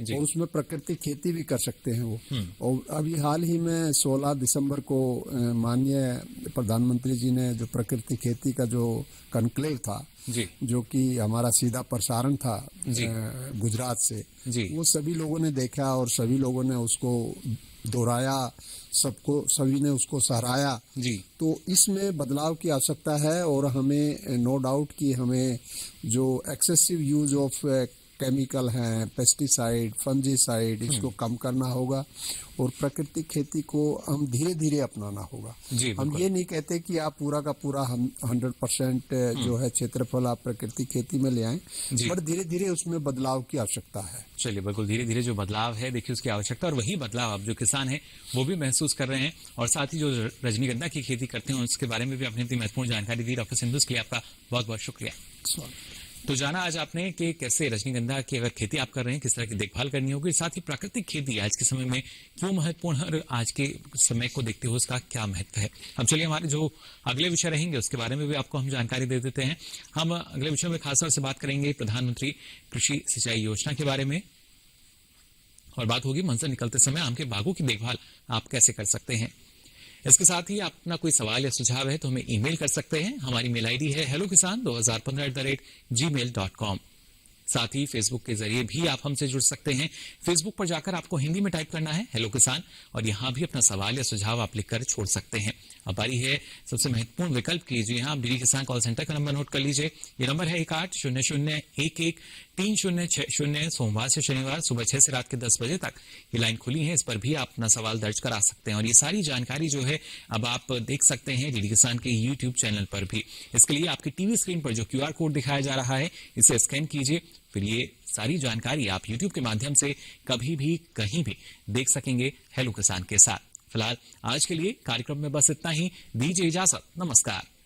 और उसमें प्राकृतिक खेती भी कर सकते हैं वो। और अभी हाल ही में 16 दिसंबर को माननीय प्रधानमंत्री जी ने जो प्राकृतिक खेती का जो कॉन्क्लेव था जो कि हमारा सीधा प्रसारण था गुजरात से, वो सभी लोगों ने देखा और सभी लोगों ने उसको दोहराया, सभी ने उसको सराहाया। तो इसमें बदलाव की आवश्यकता है और हमें नो डाउट कि हमें जो एक्सेसिव यूज ऑफ केमिकल हैं, पेस्टिसाइड, फंजीसाइड, इसको कम करना होगा और प्राकृतिक खेती को हम धीरे धीरे अपनाना होगा। हम ये नहीं कहते कि आप पूरा का पूरा 100% जो है क्षेत्रफल आप प्राकृतिक खेती में ले आएं, पर धीरे धीरे उसमें बदलाव की आवश्यकता है। चलिए, बिल्कुल धीरे धीरे जो बदलाव है देखिए उसकी आवश्यकता, और वही बदलाव अब जो किसान हैं वो भी महसूस कर रहे हैं। और साथ ही जो रजनीगंधा की खेती करते हैं उसके बारे में भी आपने इतनी महत्वपूर्ण जानकारी दी। डॉक्टर सिंधु, के लिए आपका बहुत बहुत शुक्रिया। तो जाना आज आपने कि कैसे रजनीगंधा की अगर खेती आप कर रहे हैं किस तरह की देखभाल करनी होगी, साथ ही प्राकृतिक खेती आज के समय में क्यों महत्वपूर्ण है और आज के समय को देखते हुए उसका क्या महत्व है। अब चलिए हमारे जो अगले विषय रहेंगे उसके बारे में भी आपको हम जानकारी दे देते हैं। हम अगले विषय में खासतौर से बात करेंगे प्रधानमंत्री कृषि सिंचाई योजना के बारे में। और बात होगी मंजर निकलते समय आम के बागों की देखभाल आप कैसे कर सकते हैं। इसके साथ ही अपना कोई सवाल या सुझाव है तो हमें ईमेल कर सकते हैं। हमारी मेल आईडी है hellokisan2015@gmail.com। साथ ही फेसबुक के जरिए भी आप हमसे जुड़ सकते हैं। फेसबुक पर जाकर आपको हिंदी में टाइप करना है हेलो किसान और यहां भी अपना सवाल या सुझाव आप लिखकर छोड़ सकते हैं। अब बारी है सबसे महत्वपूर्ण विकल्प की। जी हाँ, डीडी किसान कॉल सेंटर का नंबर नोट कर लीजिए। ये नंबर है 1800113060। सोमवार से शनिवार सुबह 6 से रात के 10 बजे तक ये लाइन खुली है। इस पर भी आप अपना सवाल दर्ज करा सकते हैं और ये सारी जानकारी जो है अब आप देख सकते हैं डीडी किसान के यूट्यूब चैनल पर भी। इसके लिए आपकी टीवी स्क्रीन पर जो QR कोड दिखाया जा रहा है इसे स्कैन कीजिए, फिर ये सारी जानकारी आप यूट्यूब के माध्यम से कभी भी कहीं भी देख सकेंगे हेलो किसान के साथ। फिलहाल आज के लिए कार्यक्रम में बस इतना ही। दीजिए इजाजत, नमस्कार।